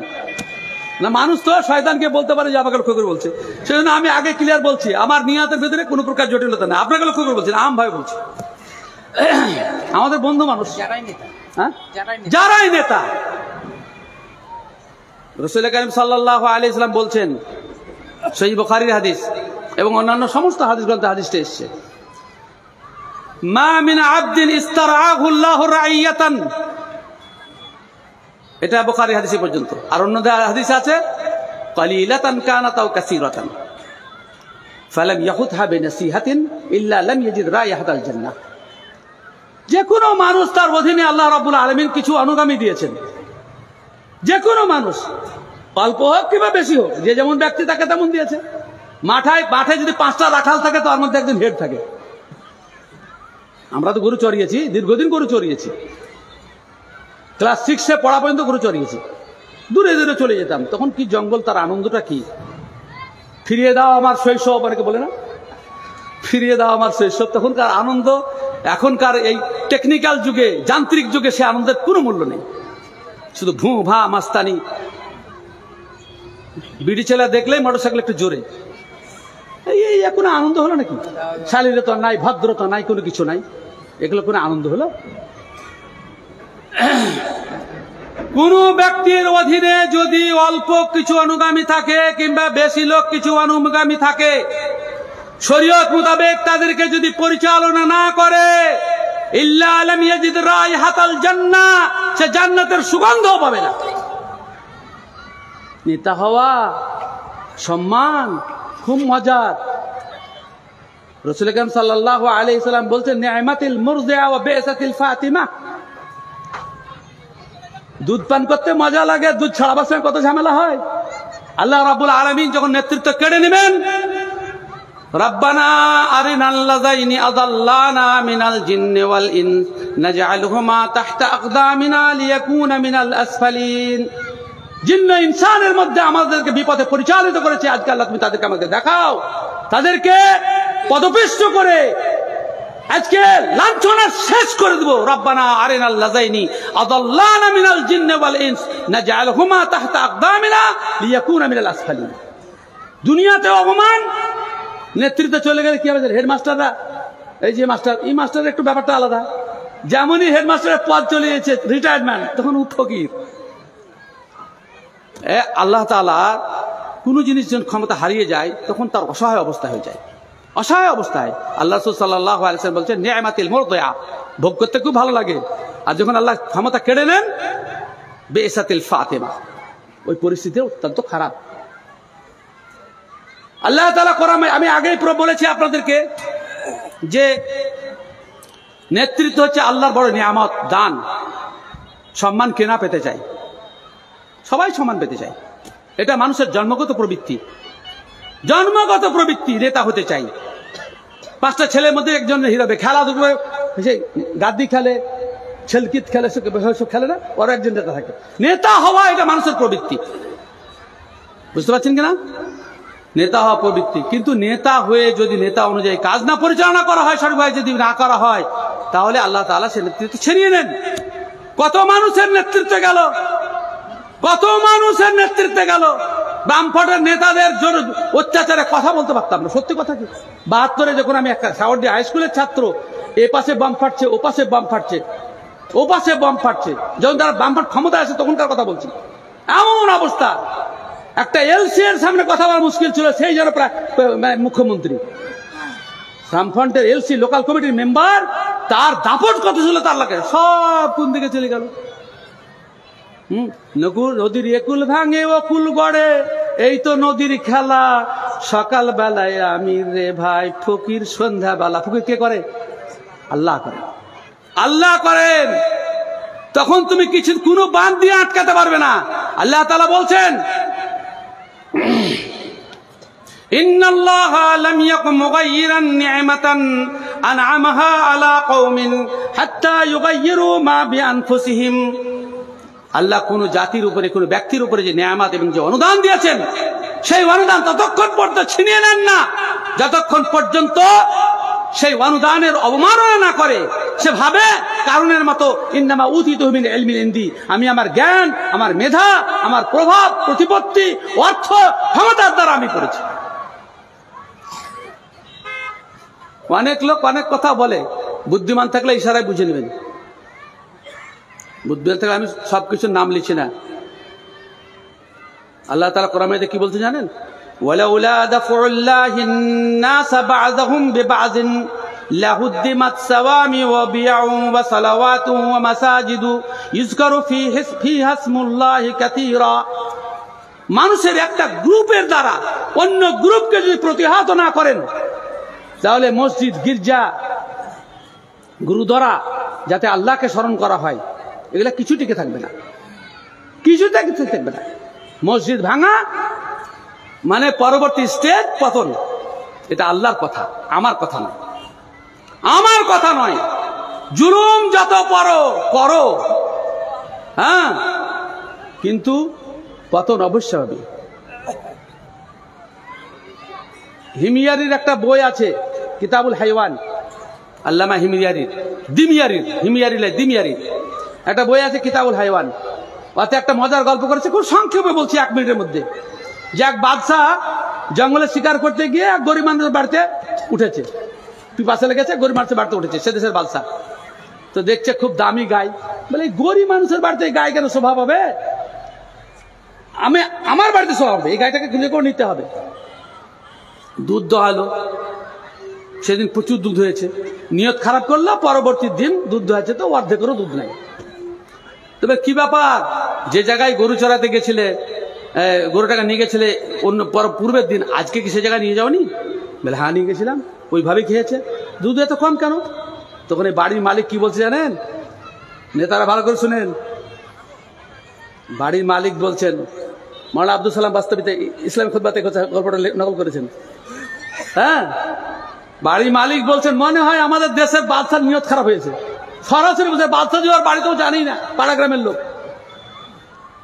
[SPEAKER 1] না। মানুষ তো শয়তানকে বলতে পারে যে আমাকে লক্ষ্য করে বলছে, সেজন্য আমি আগে ক্লিয়ার বলছি, আমার নিয়তের ভেতরে কোনো প্রকার জটিলতা নেই। আপনাকে লক্ষ্য করে বলছি, আমভাবে বলছি। আমাদের বন্ধু মানুষ, যারাই নেতা, রাসূল কারীম সাল্লাল্লাহু আলাইহি ওয়াসাল্লাম বলছেন, সহিহ বুখারীর হাদিস এবং অন্যান্য সমস্ত হাদিস গ্রন্থে হাদিসটা এসেছে, মা মিন আবদিন ইস্তারআহু আল্লাহু রাইয়াতান, এটা বুখারী হাদিসে পর্যন্ত। আর অন্য হাদিস আছে, কালিলাতান কানাত আও কাসীরাতান ফালাম ইয়াখুদহা বিনাসিহাতিন ইল্লা লাম ইয়াজিদ রাইহাতাল জান্নাহ। যে কোনো মানুষ তার অধীনে আল্লাহ রাব্বুল আলামিন কিছু অনুগামী দিয়েছেন। যে কোনো মানুষ, অল্প হোক কিংবা বেশি হোক, যে যেমন ব্যক্তি তাকে তেমন দিয়েছে। মাঠে যদি 5টা রাখাল থাকে, তার মধ্যে একজন হেড থাকে। আমরা তো গরু চড়িয়েছি, দীর্ঘদিন গরু চড়িয়েছি, ক্লাস 6-এ পড়া পর্যন্ত গরু চড়িয়েছি। দূরে দূরে চলে যেতাম, তখন কি জঙ্গল, তার আনন্দটা কি! ফিরিয়ে দাও আমার শৈশব, অনেকে বলে না, ফিরিয়ে দাও আমার শৈশব। তখনকার আনন্দ, এখনকার এই টেকনিক্যাল যুগে, যান্ত্রিক যুগে সে আনন্দের কোনো মূল্য নেই। শুধু ভু ভা মাস্তানি, বিড়ি ছেলে দেখলেই মোটরসাইকেল একটু জোরে, এই কোনো আনন্দ হলো নাকি? শালীনতা নাই, ভদ্রতা নাই, কোনো কিছু নাই, এগুলো কোনো আনন্দ হলো? কোন ব্যক্তির অধীনে যদি অল্প কিছু অনুগামী থাকে কিংবা বেশি লোক কিছু অনুগামী থাকে, শরীয়ত মোতাবেক তাদেরকে যদি পরিচালনা না করে, ইল্লা লাম ইয়াজিদ রাইহাতাল জান্নাহ, সে জান্নাতের সুগন্ধও পাবে না। নেতা হওয়া সম্মান, খুব মজার। রাসূল কারীম সাল্লাল্লাহু আলাইহি ওয়াসাল্লাম বলছেন, নি'মাতিল মুরদিআ ওয়া বি'সাতিল ফাতিমা। দুধ পান করতে মজা লাগে, দুধ ছাড়াবার সময় কত ঝামেলা হয়। আল্লাহ রাব্বুল আলামিন যখন নেতৃত্ব কেড়ে নেবেন, রব্বানা আরিনাল লাযাইনি আযাল্লানা মিনাল জিন্নি ওয়াল ইনস নাজআলহুমা তাহতা আকদামিনা লিয়াকুনা মিনাল আসফালিন। জিন্ন ইনসানের মধ্যে আমাদেরকে বিপথে পরিচালিত করেছে, আজকে আল্লাহ তুমি তাদেরকে আমাকে দেখাও, তাদেরকে পদপিষ্ট করে আজকে লাঞ্ছনা শেষ করে দেব। রব্বানা আরিনাল লাযাইনি আযাল্লানা মিনাল জিন্নি ওয়াল ইনস নাজআলহুমা তাহতা আকদামিনা লিয়াকুনা মিনাল আসফালিন। দুনিয়াতে অপমান, নেতৃত্ব চলে গেলে কি হবে? হেডমাস্টাররা, এই যে মাস্টার, এই মাস্টারের একটু ব্যাপারটা আলাদা। যেমনই হেডমাস্টারের পদ চলে গেছে, রিটায়ারমেন্ট, তখন ফকির, আল্লাহ তাআলা কোনো জিনিস যখন ক্ষমতা হারিয়ে যায় তখন তার অসহায় অবস্থা হয়ে যায়, অসহায় অবস্থায়। আল্লাহ রাসূল সাল্লাল্লাহু আলাইহি ওয়াসাল্লাম বলছেন নি'মাতিল মুরদিয়া, ভোগ করতে খুব ভালো লাগে, আর যখন আল্লাহ ক্ষমতা কেড়ে নেন বিইসাতিল ফাতিমা, ওই পরিস্থিতি অত্যন্ত খারাপ। আল্লাহ তাআলা কোরআনে, আমি আগেই বলেছি আপনাদেরকে যে নেতৃত্ব হচ্ছে আল্লাহর বড় নিয়ামত, দান। সম্মান কেনা পেতে চাই, সবাই সম্মান পেতে চায়, এটা মানুষের জন্মগত প্রবৃত্তি, জন্মগত প্রবৃত্তি। নেতা হতে চাই, 5টা ছেলের মধ্যে একজন হিরো হবে, খেলাধুলো গাদ্দি খেলে, ছেলকিত খেলে, সব খেলে না, ওরা একজন নেতা থাকে। নেতা হওয়া এটা মানুষের প্রবৃত্তি, বুঝতে পারছেন কিনা? নেতা হওয়া প্রবৃত্তি। কিন্তু নেতা হয়ে যদি নেতা অনুযায়ী কাজ না পরিচালনা করা হয়, সঠিকভাবে যদি না করা হয়, তাহলে আল্লাহ তাআলা সে নেতৃত্ব ছিনিয়ে নেন। কত মানুষের নেতৃত্বে গেল, কত মানুষের নেতৃত্বে গেল। বামফ্রন্টের নেতাদের জন্য অত্যাচারে কথা বলতে পারতাম না, সত্যি কথা কি। 72-এ যখন আমি একটা সাওয়ারডি হাই স্কুলের ছাত্র, এ পাশে বাম ফাটছে, ও পাশে বাম ফাটছে, ও পাশে বাম ফাটছে, যখন তারা বামফ্রন্ট ক্ষমতা আসে তখনকার কথা বলছি, এমন অবস্থা। একটা এলসি এর সামনে কথা বলা মুশকিল ছিল, সেই জন্য প্রায় মুখ্যমন্ত্রী। বামফ্রন্টের এলসি লোকাল কমিটির মেম্বার, তার দাপট কত ছিল তার লাগে, সব কোন দিকে চলে গেল। নদীর একুল ভাঙে অকুল গড়ে, এই তো নদীর খেলা। সকাল বেলায় আমি রে ভাই ফকির, সন্ধ্যা বেলা ফকির কে করে? আল্লাহ করেন, আল্লাহ করেন। তখন তুমি কিছু কোনো বাঁধ দিয়ে আটকাতে পারবে না। আল্লাহ তাআলা বলছেন ইন্নাল্লাহা লাম ইয়াকুম মুগায়্যিরান নি'মাতান আন'আমাহা আলা কওমিন হাত্তা ইউগায়্যিরু মা বিআনফুসিহিম। আল্লাহ কোন জাতির উপরে, কোন ব্যক্তির উপরে যে নিয়ামত এবং যে অনুদান দিয়েছেন, সেই অনুদান ততক্ষণ পর্যন্ত ছিনিয়ে নেন না যতক্ষণ পর্যন্ত সেই অনুদানের অবমাননা না করে। সে ভাবে কারণের মতো ইন্নামা উতিতু মিন ইলমিন ইনদি, আমি আমার জ্ঞান, আমার মেধা, আমার প্রভাব, প্রতিপত্তি, অর্থ, ক্ষমতার দ্বারা আমি করেছি। অনেক লোক অনেক কথা বলে, বুদ্ধিমান থাকলে ইশারায় বুঝে নেবেন। বুদ্ধিমান থাকলে আমি সবকিছুর নাম লিখছি না। আল্লাহ তাআলা কোরআনে কি বলতে জানেন? ওয়ালাউলা দাফউল্লাহিন নাস বা'যহুম বিবা'যিন লাহুদ্দিমাত সাওয়ামি ওয়া বি'উ ওয়া সালাওয়াতু ওয়া মাসাজিদু ইযকারু ফিহা ইসমুল্লাহি কাসীরা। মানুষের একটা গ্রুপের দ্বারা অন্য গ্রুপকে যদি প্রতিহত না করেন, তাহলে মসজিদ, গির্জা, গুরুদ্বারা যাতে আল্লাহকে স্মরণ করা হয়, এগুলা কিছু টিকে থাকবে না, কিছু থাকবে না। মসজিদ ভাঙা মানে পরবর্তী স্টেজ পতন। এটা আল্লাহর কথা, আমার কথা নয়, আমার কথা নয়। জুলুম যত করো, হ্যাঁ, কিন্তু পতন অবশ্য হবে। হিমিয়ারির একটা বই আছে, কিতাবুল হাইওয়ান, আল্লামা হিমিয়ারির, দিমিয়ারির একটা বই আছে, কিতাবুল হাইওয়ান। ওতে একটা মজার গল্প করেছে, খুব সংক্ষেপে বলছি 1 মিনিটের মধ্যে, যে এক বাদশাহ জঙ্গলে শিকার করতে গিয়ে এক গরিব মানুষের বাড়িতে উঠেছে, পিপাসা লেগেছে, গরিব মানুষের বাড়িতে উঠেছে, সে দেশের বাদশাহ। তো দেখছে খুব দামি গাই, বলে গরিব মানুষের বাড়িতে গাই কেন স্বভাব হবে, আমার বাড়িতে স্বভাব হবে, এই গাইটাকে কিনে করে নিতে হবে। দুধ দোয়ালো, সেদিন প্রচুর দুধ হয়েছে, নিয়ত খারাপ করলো, পরবর্তী দিন দুধ দোয়াচ্ছে তো অর্ধেকেরও দুধ নাই। তবে কি ব্যাপার, যে জায়গায় গরু চড়াতে গেছিলে, গরুটাকে নিয়ে গেছিলে অন্য পূর্বের দিন, আজকে কি সে জায়গায় নিয়ে যাওনি? বলে হ্যাঁ নিয়ে গেছিলাম, ওইভাবেই খেয়েছে, দুধ এত কম কেন? তখন এই বাড়ির মালিক কি বলছে জানেন? নেতারা ভালো করে শুনেন। বাড়ির মালিক বলছেন, মাওলানা আব্দুল সালাম বাস্তবিতে ইসলামী খুতবাতে গল্পটা নকল করেছেন। হ্যাঁ, বাড়ির মালিক বলছেন, মনে হয় আমাদের দেশের বাদশার নিয়ত খারাপ হয়েছে। সরাসরি বলছে, বাদশা যাওয়ার বাড়িতেও জানি না, পাড়া গ্রামের লোক।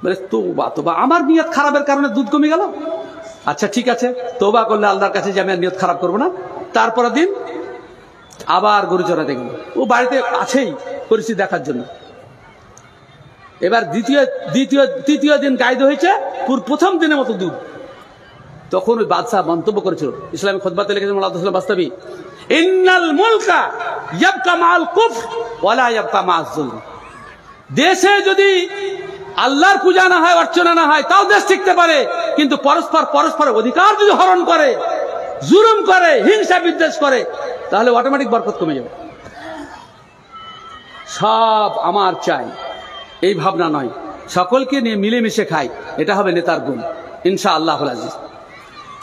[SPEAKER 1] বলে তোবা, আমার নিয়ত খারাপের কারণে দুধ কমে গেল। আচ্ছা ঠিক আছে, তোবা করলে আল্লাহর কাছে যে আমি নিয়ত খারাপ করবো না। তারপরে দিন আবার গরু চড়াতে গেল, ও বাড়িতে আছেই পরিস্থিতি দেখার জন্য। এবার তৃতীয় দিন গাইদ হয়েছে প্রথম দিনের মতো দুধ। তখন ওই বাদশাহ মন্তব্য করেছিল, ইসলামী খুতবাতে লিখেছেন মাওলানা আব্দুল সালাম বাস্তবী, ইন্নাল মুলকা ইয়াবকা মাল কুফর ওয়ালা ইয়াবকা মা'আজ যুলম। দেশে যদি আল্লাহর পূজা না হয়, অর্চনা না হয়, তাও দেশ টিকতে পারে। কিন্তু পরস্পরের অধিকার যদি হরণ করে, জুলুম করে, হিংসা বিদ্বেষ করে, তাহলে অটোমেটিক বরকত কমে যাবে। সব আমার চাই এই ভাবনা নয়, সকলকে নিয়ে মিলেমিশে খাই, এটা হবে নেতার গুণ ইনশাআল্লাহুল আজিজ।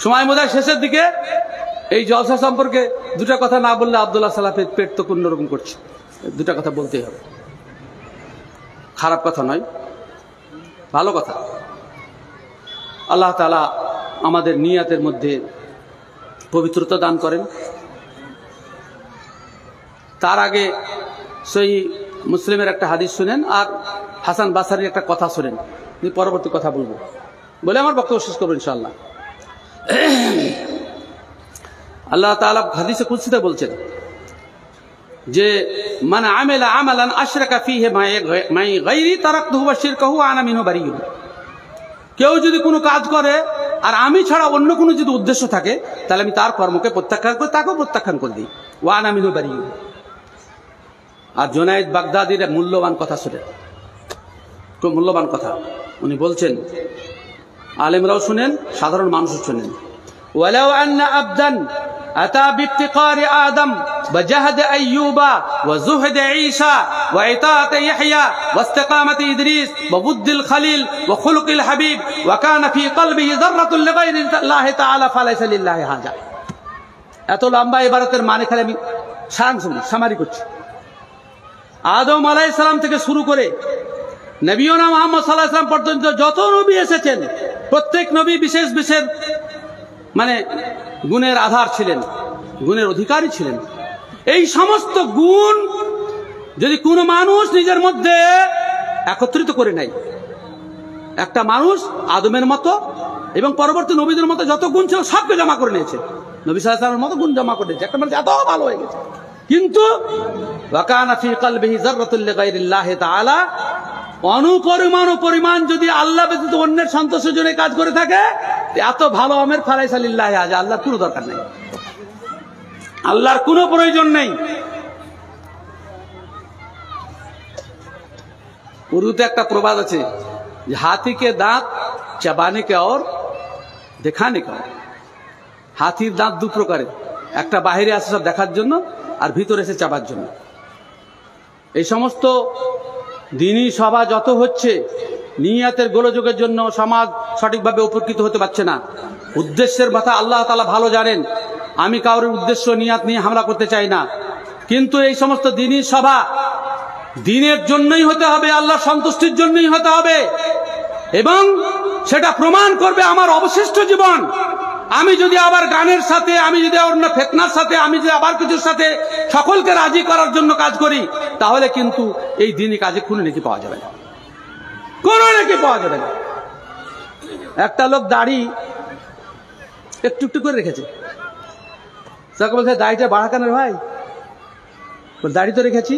[SPEAKER 1] সময় বোধহয় শেষের দিকে। এই জলসা সম্পর্কে দুটা কথা না বললে আব্দুল্লাহ সালাফের পেট তো অন্যরকম করছে, দুটা কথা বলতেই হবে। খারাপ কথা নয়, ভালো কথা। আল্লাহ তাআলা আমাদের নিয়াতের মধ্যে পবিত্রতা দান করেন। তার আগে সেই মুসলিমের একটা হাদিস শুনেন আর হাসান বাসারির একটা কথা শুনেন, পরবর্তী কথা বলবো বলে আমার বক্তব্য শেষ করবো ইনশাআল্লাহ। আল্লাহ তাআলা হাদিসে কুদসিতে বলছেন যে মান আমিলা আমালান আশরাকা ফীহি মাই গায়রি তারাকতুহু ওয়া শিরকাহু ওয়া আনা মিনহু বারিয়ুন। কেউ যদি কোনো কাজ করে আর আমি ছাড়া অন্য কোনো যদি উদ্দেশ্য থাকে, তাহলে আমি তার কর্মকে প্রত্যাখ্যান করে তাকেও প্রত্যাখ্যান করে দিই। ওয়া আনা মিনহু বারিয়ুন। আর জুনায়েদ বাগদাদির মূল্যবান কথা শুনেন, খুব মূল্যবান কথা। উনি বলছেন, আলেমরাও শুনেন, সাধারণ মানুষও শুনেন। ওয়ালাউ আন্না আবদান আতা বিফতিকারি আদম ওয়া জাহাদ আইয়ুবা ওয়া যুহদ ঈসা ওয়া ইতাআত ইয়াহইয়া ওয়া ইস্তিকামাত ইদ্রিস ওয়া বুদ্দিল খলিল ওয়া খুলুকিল হাবিব ওয়া কানা ফি কলবিহি যাররাতুন লিগায়রি আল্লাহি তাআলা ফালাইসা লিল্লাহি হাজা। এত লম্বা ইবারতের মানে খালি আমি সামারি করছি। আদম আলাইহিস সালাম থেকে শুরু করে নবিয়না মুহাম্মদ সাল্লাল্লাহু আলাইহি ওয়াসাল্লাম পর্যন্ত যত নবী এসেছেন, প্রত্যেক নবী বিশেষ বিশেষ মানে গুণের আধার ছিলেন, গুণের অধিকারী ছিলেন। এই সমস্ত গুণ যদি কোনো মানুষ নিজের মধ্যে একত্রিত করে নেয়, একটা মানুষ আদমের মতো এবং পরবর্তী নবীদের মতো যত গুণ ছিল সবকে জমা করে নিয়েছে। নবী সাল্লাল্লাহু আলাইহি ওয়াসাল্লামের মতো গুণ জমা করে নিয়েছে, একটা মানুষ এত ভালো হয়ে গেছে। কিন্তু ওয়া কানা ফি কলবিহি যাররাতুন লিগায়রিল্লাহি তাআলা, অনুপরিমাণ পরিমাণ যদি আল্লাহ ব্যতীত অন্যের সন্তোষের জন্য কাজ করে থাকে, এত ভালো আমের ফালাইসা লিল্লাহি হাজা। আল্লাহর কোনো দরকার নেই, আল্লাহর কোনো প্রয়োজন নেই। উর্দুতে একটা প্রবাদ আছে যে হাতি কে দাঁত চাবানে কে और দেখানে কে। হাতির দাঁত দু প্রকারের, একটা বাহিরে আসে সব দেখার জন্য আর ভিতরে এসে চাবার জন্য। এই সমস্ত দিনী সভা যত হচ্ছে, নিয়াতের গোলযোগের জন্য সমাজ সঠিকভাবে উপকৃত হতে পারছে না। উদ্দেশ্যের কথা আল্লাহ তাআলা ভালো জানেন। আমি কারোর উদ্দেশ্য নিয়াত নিয়ে হামলা করতে চাই না, কিন্তু এই সমস্ত দিনী সভা দিনের জন্যই হতে হবে, আল্লাহর সন্তুষ্টির জন্যই হতে হবে, এবং সেটা প্রমাণ করবে আমার অবশিষ্ট জীবন। আমি যদি আবার গানের সাথে, আমি যদি অন্য ফিতনার সাথে, আমি যদি আবার কিছুর সাথে সকলকে রাজি করার জন্য কাজ করি, তাহলে কিন্তু এই দিনই কাজে কোনো নেকি পাওয়া যাবে না, কোনো নেকি পাওয়া যাবে না। একটা লোক দাড়ি একটু একটু করে রেখেছে, তাকে বলছে দাড়িটা বাড়া কেন ভাই? দাড়ি তো রেখেছি।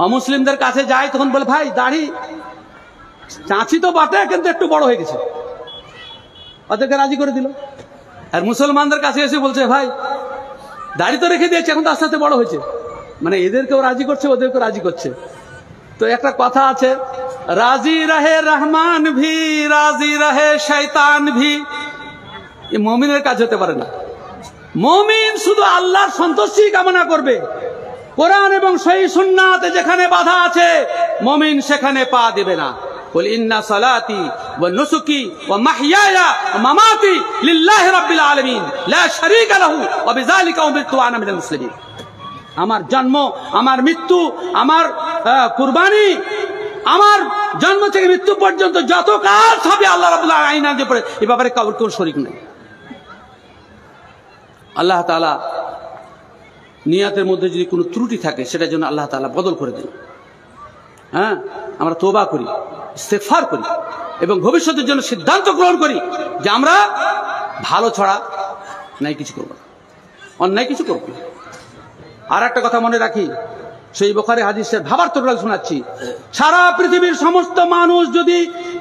[SPEAKER 1] অমুসলিমদের কাছে যায়, তখন বলে ভাই দাড়ি চাঁচি তো বাটে, কিন্তু একটু বড় হয়ে গেছে, ওদেরকে রাজি করে দিল। আর মুসলমানদের কাছে এসে বলছে ভাই দাড়ি তো রেখে দিয়েছে, এখন তো আস্তে আস্তে বড় হয়েছে। মানে এদেরকেও রাজি করছে, ওদেরকেও রাজি করছে। তো একটা কথা আছে, রাজি রহে রহমান ভি রাজি রহে শয়তান ভি। এই মুমিনের কাজ হতে পারে না। মুমিন শুধু আল্লাহর সন্তুষ্টি কামনা করবে। কোরআন এবং সহিহ সুন্নাতে যেখানে বাধা আছে, মুমিন সেখানে পা দেবে না। বল ইন্না সালাতি ওয়া নুসুকি ওয়া মাহইয়ায়া ওয়া মামাতি লিল্লাহি রাব্বিল আলামিন লা শারীকা লাহু ওয়া বিযালিকা উমিরতু আনা মিনাল মুসলিমিন। আমার জন্ম, আমার মৃত্যু, আমার কুরবানি, আমার জন্ম থেকে মৃত্যু পর্যন্ত যত কাজ হবে আল্লাহ রাব্বুল আলামিনের যে পড়ে, এই ব্যাপারে কাউর কোনো শরীক নেই। আল্লাহ তাআলা নিয়াতের মধ্যে যদি কোনো ত্রুটি থাকে, সেটার জন্য আল্লাহ তাআলা বদল করে দেন। হ্যাঁ, আমরা তওবা করি, ইস্তেগফার করি এবং ভবিষ্যতের জন্য সিদ্ধান্ত গ্রহণ করি যে আমরা ভালো ছড়া নাই কিছু করব না, অন্যায় কিছু করব না। আর একটা কথা মনে রাখি, সেই বুখারী হাদিসের ভাবার্থটা শোনাচ্ছি। সারা পৃথিবীর সমস্ত মানুষ যদি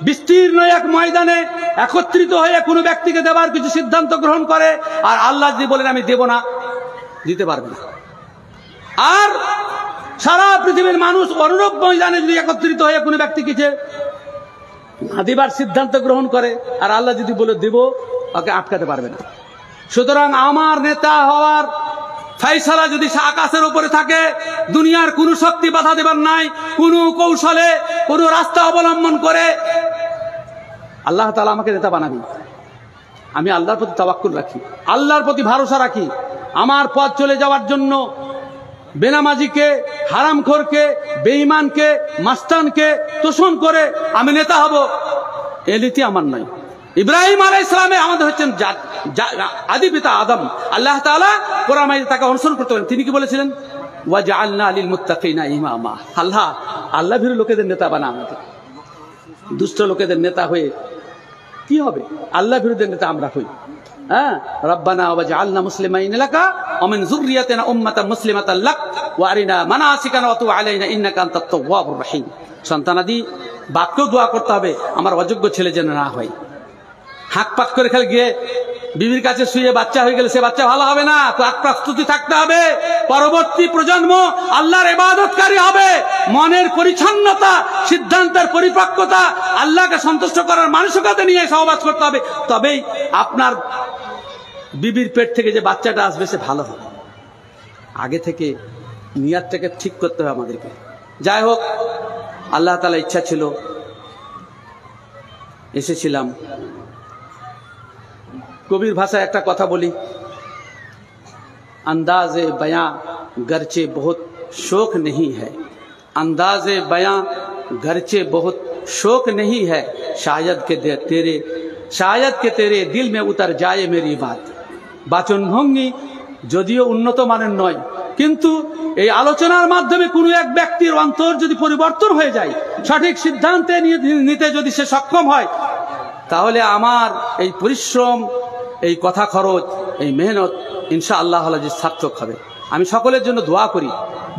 [SPEAKER 1] বিস্তীর্ণ এক ময়দানে একত্রিত হয়ে কোনো ব্যক্তিকে দেবার কিছু সিদ্ধান্ত গ্রহণ করে, আর আল্লাহ যদি বলেন আমি দেব না, দিতে পারবে না। আর সারা পৃথিবীর মানুষ অনুরূপ ময়দানে যদি একত্রিত হয়ে কোনো ব্যক্তিকে না দিবার সিদ্ধান্ত গ্রহণ করে, আর আল্লাহ যদি বলে দিব, ওকে আটকাতে পারবে না। সুতরাং আমার নেতা হওয়ার ফাইসালা যদি আকাশের উপরে থাকে, দুনিয়ার কোন শক্তি বাধা দেবার নাই। কোন কৌশলে, কোন রাস্তা অবলম্বন করে আল্লাহ তাআলা আমাকে নেতা বানাবেন। আমি আল্লাহর প্রতি তাওয়াক্কুল রাখি, আল্লাহর প্রতি ভরসা রাখি। আমার পথ চলে যাওয়ার জন্য বেনামাজিকে, হারামখোরকে, বেঈমানকে, মাস্তানকে তোষণ করে আমি নেতা হব, এ নীতি আমার নয়। ইব্রাহিম আলাইহিস সালাম আমাদের হচ্ছেন আদি পিতা আদম। আল্লাহ তাআলা কোরআন মাজিদে তাকে অনুসরণ করতে বলেন। তিনি কি বলেছিলেন? ওয়াজআলনা লিল মুত্তাকিনা ইমামা। আল্লাহ ভীরু লোকেদের নেতা বানা আমাকে। দুষ্ট লোকেদের নেতা হয়ে কি হবে? আল্লাহ ভীরুদের নেতা আমরা হই। হ্যাঁ, রব্বানা ওয়াজআলনা মুসলিমাইন লাকা ওয়া মিন যুররিয়াতিনা উম্মাতান মুসলিমাতান লাক ওয়া আরিনা মানাসিকানা ওয়া তুব আলাইনা ইন্নাকা আনতাত তাওয়াবুর রহিম। সন্তানাদি বাক্য দোয়া করতে হবে আমার অযোগ্য ছেলে যেন না হয়। হাঁক পাক করে খেলে গিয়ে বিবির কাছে শুয়ে বাচ্চা হয়ে গেলে সে বাচ্চা ভালো হবে না। প্রস্তুতি থাকতে হবে। পরবর্তী প্রজন্ম আল্লাহর ইবাদতকারী হবে। মনের পরিচ্ছন্নতা, সিদ্ধান্তের পরিপক্কতা, আল্লাহকে সন্তুষ্ট করার মানসিকতা নিয়ে সহবাস করতে হবে। তবেই আপনার বিবির পেট থেকে যে বাচ্চাটা আসবে সে ভালো হবে। আগে থেকে নিয়তটাকে ঠিক করতে হবে আমাদেরকে। যাই হোক, আল্লাহ তাআলা ইচ্ছা ছিল, এসেছিলাম। কবির ভাষায় একটা কথা বলি, अंदाज़े बयां गरचे बहुत शौक नहीं है, अंदाज़े बयां गरचे बहुत शौक नहीं है, शायद के तेरे दिल में उतर जाए मेरी बात। বাচন ভঙ্গি যদিও উন্নত মানের নয়, কিন্তু এই আলোচনার মাধ্যমে কোনো এক ব্যক্তির অন্তর যদি পরিবর্তন হয়ে যায়, সঠিক সিদ্ধান্তে নিতে যদি সে সক্ষম হয়, তাহলে আমার এই পরিশ্রম, এই কথা খরচ, এই মেহনত ইনশাআল্লাহ সার্থক হবে। আমি সকলের জন্য দোয়া করি,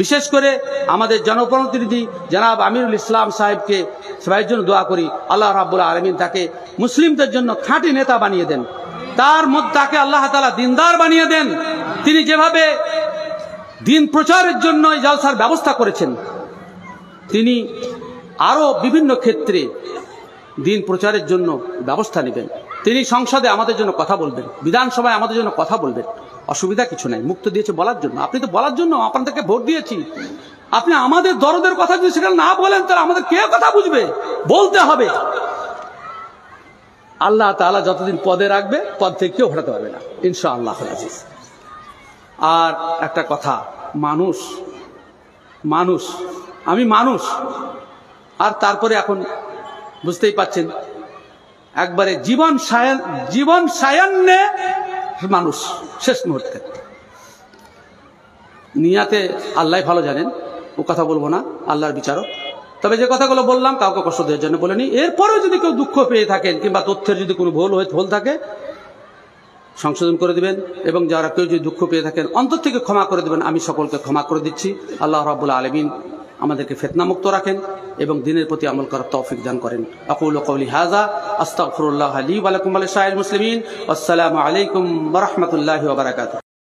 [SPEAKER 1] বিশেষ করে আমাদের জনপ্রতিনিধি জনাব আমিরুল ইসলাম সাহেবকে সবাই জন্য দোয়া করি। আল্লাহ রাব্বুল আলামিন তাকে মুসলিমদের জন্য খাঁটি নেতা বানিয়ে দেন, তার মধ্যে তাকে আল্লাহ তাআলা দিনদার বানিয়ে দেন। তিনি যেভাবে দিন প্রচারের জন্য এই জলসার ব্যবস্থা করেছেন, তিনি আরো বিভিন্ন ক্ষেত্রে দিন প্রচারের জন্য ব্যবস্থা নেবেন। তিনি সংসদে আমাদের জন্য কথা বলবেন, বিধানসভায় আমাদের জন্য কথা বলবেন। অসুবিধা কিছু নাই, মুক্ত দিয়েছে বলার জন্য। আপনি তো বলার জন্য আপনাদেরকে ভোট দিয়েছি। আপনি আমাদের দরদের কথা যদি সেখানে না বলেন, তাহলে আমাদের কে কথা বুঝবে? বলতে হবে। আল্লাহ তাআলা যতদিন পদে রাখবে, পদ থেকে কেউ হটাতে পারবে না ইনশাআল্লাহ। আর একটা কথা, মানুষ আমি মানুষ। আর তারপরে এখন বুঝতেই পাচ্ছেন, একবারে জীবন সায়ান্নে মানুষ শেষ মুহূর্তে। নিয়াতে আল্লাহ ভালো জানেন, ও কথা বলবো না, আল্লাহর বিচারক। তবে যে কথাগুলো বললাম কাউকে কষ্ট দেওয়ার জন্য বলিনি। এরপরেও যদি কেউ দুঃখ পেয়ে থাকেন কিংবা তথ্যের যদি কোনো ভুল থাকে, সংশোধন করে দিবেন। এবং যারা কেউ যদি দুঃখ পেয়ে থাকেন, অন্তর থেকে ক্ষমা করে দেবেন। আমি সকলকে ক্ষমা করে দিচ্ছি। আল্লাহ রাব্বুল আলামিন আমাদেরকে ফিতনামুক্ত রাখেন এবং দ্বীনের প্রতি আমল করার তৌফিক দান করেন। আকুলু কওলি হাযা আস্তাগফিরুল্লাহ লি ওয়া লাকুম ওয়া লিসাইরিল মুসলিমিন। আসসালামু আলাইকুম ওয়া রাহমাতুল্লাহি ওয়া বারাকাতুহু।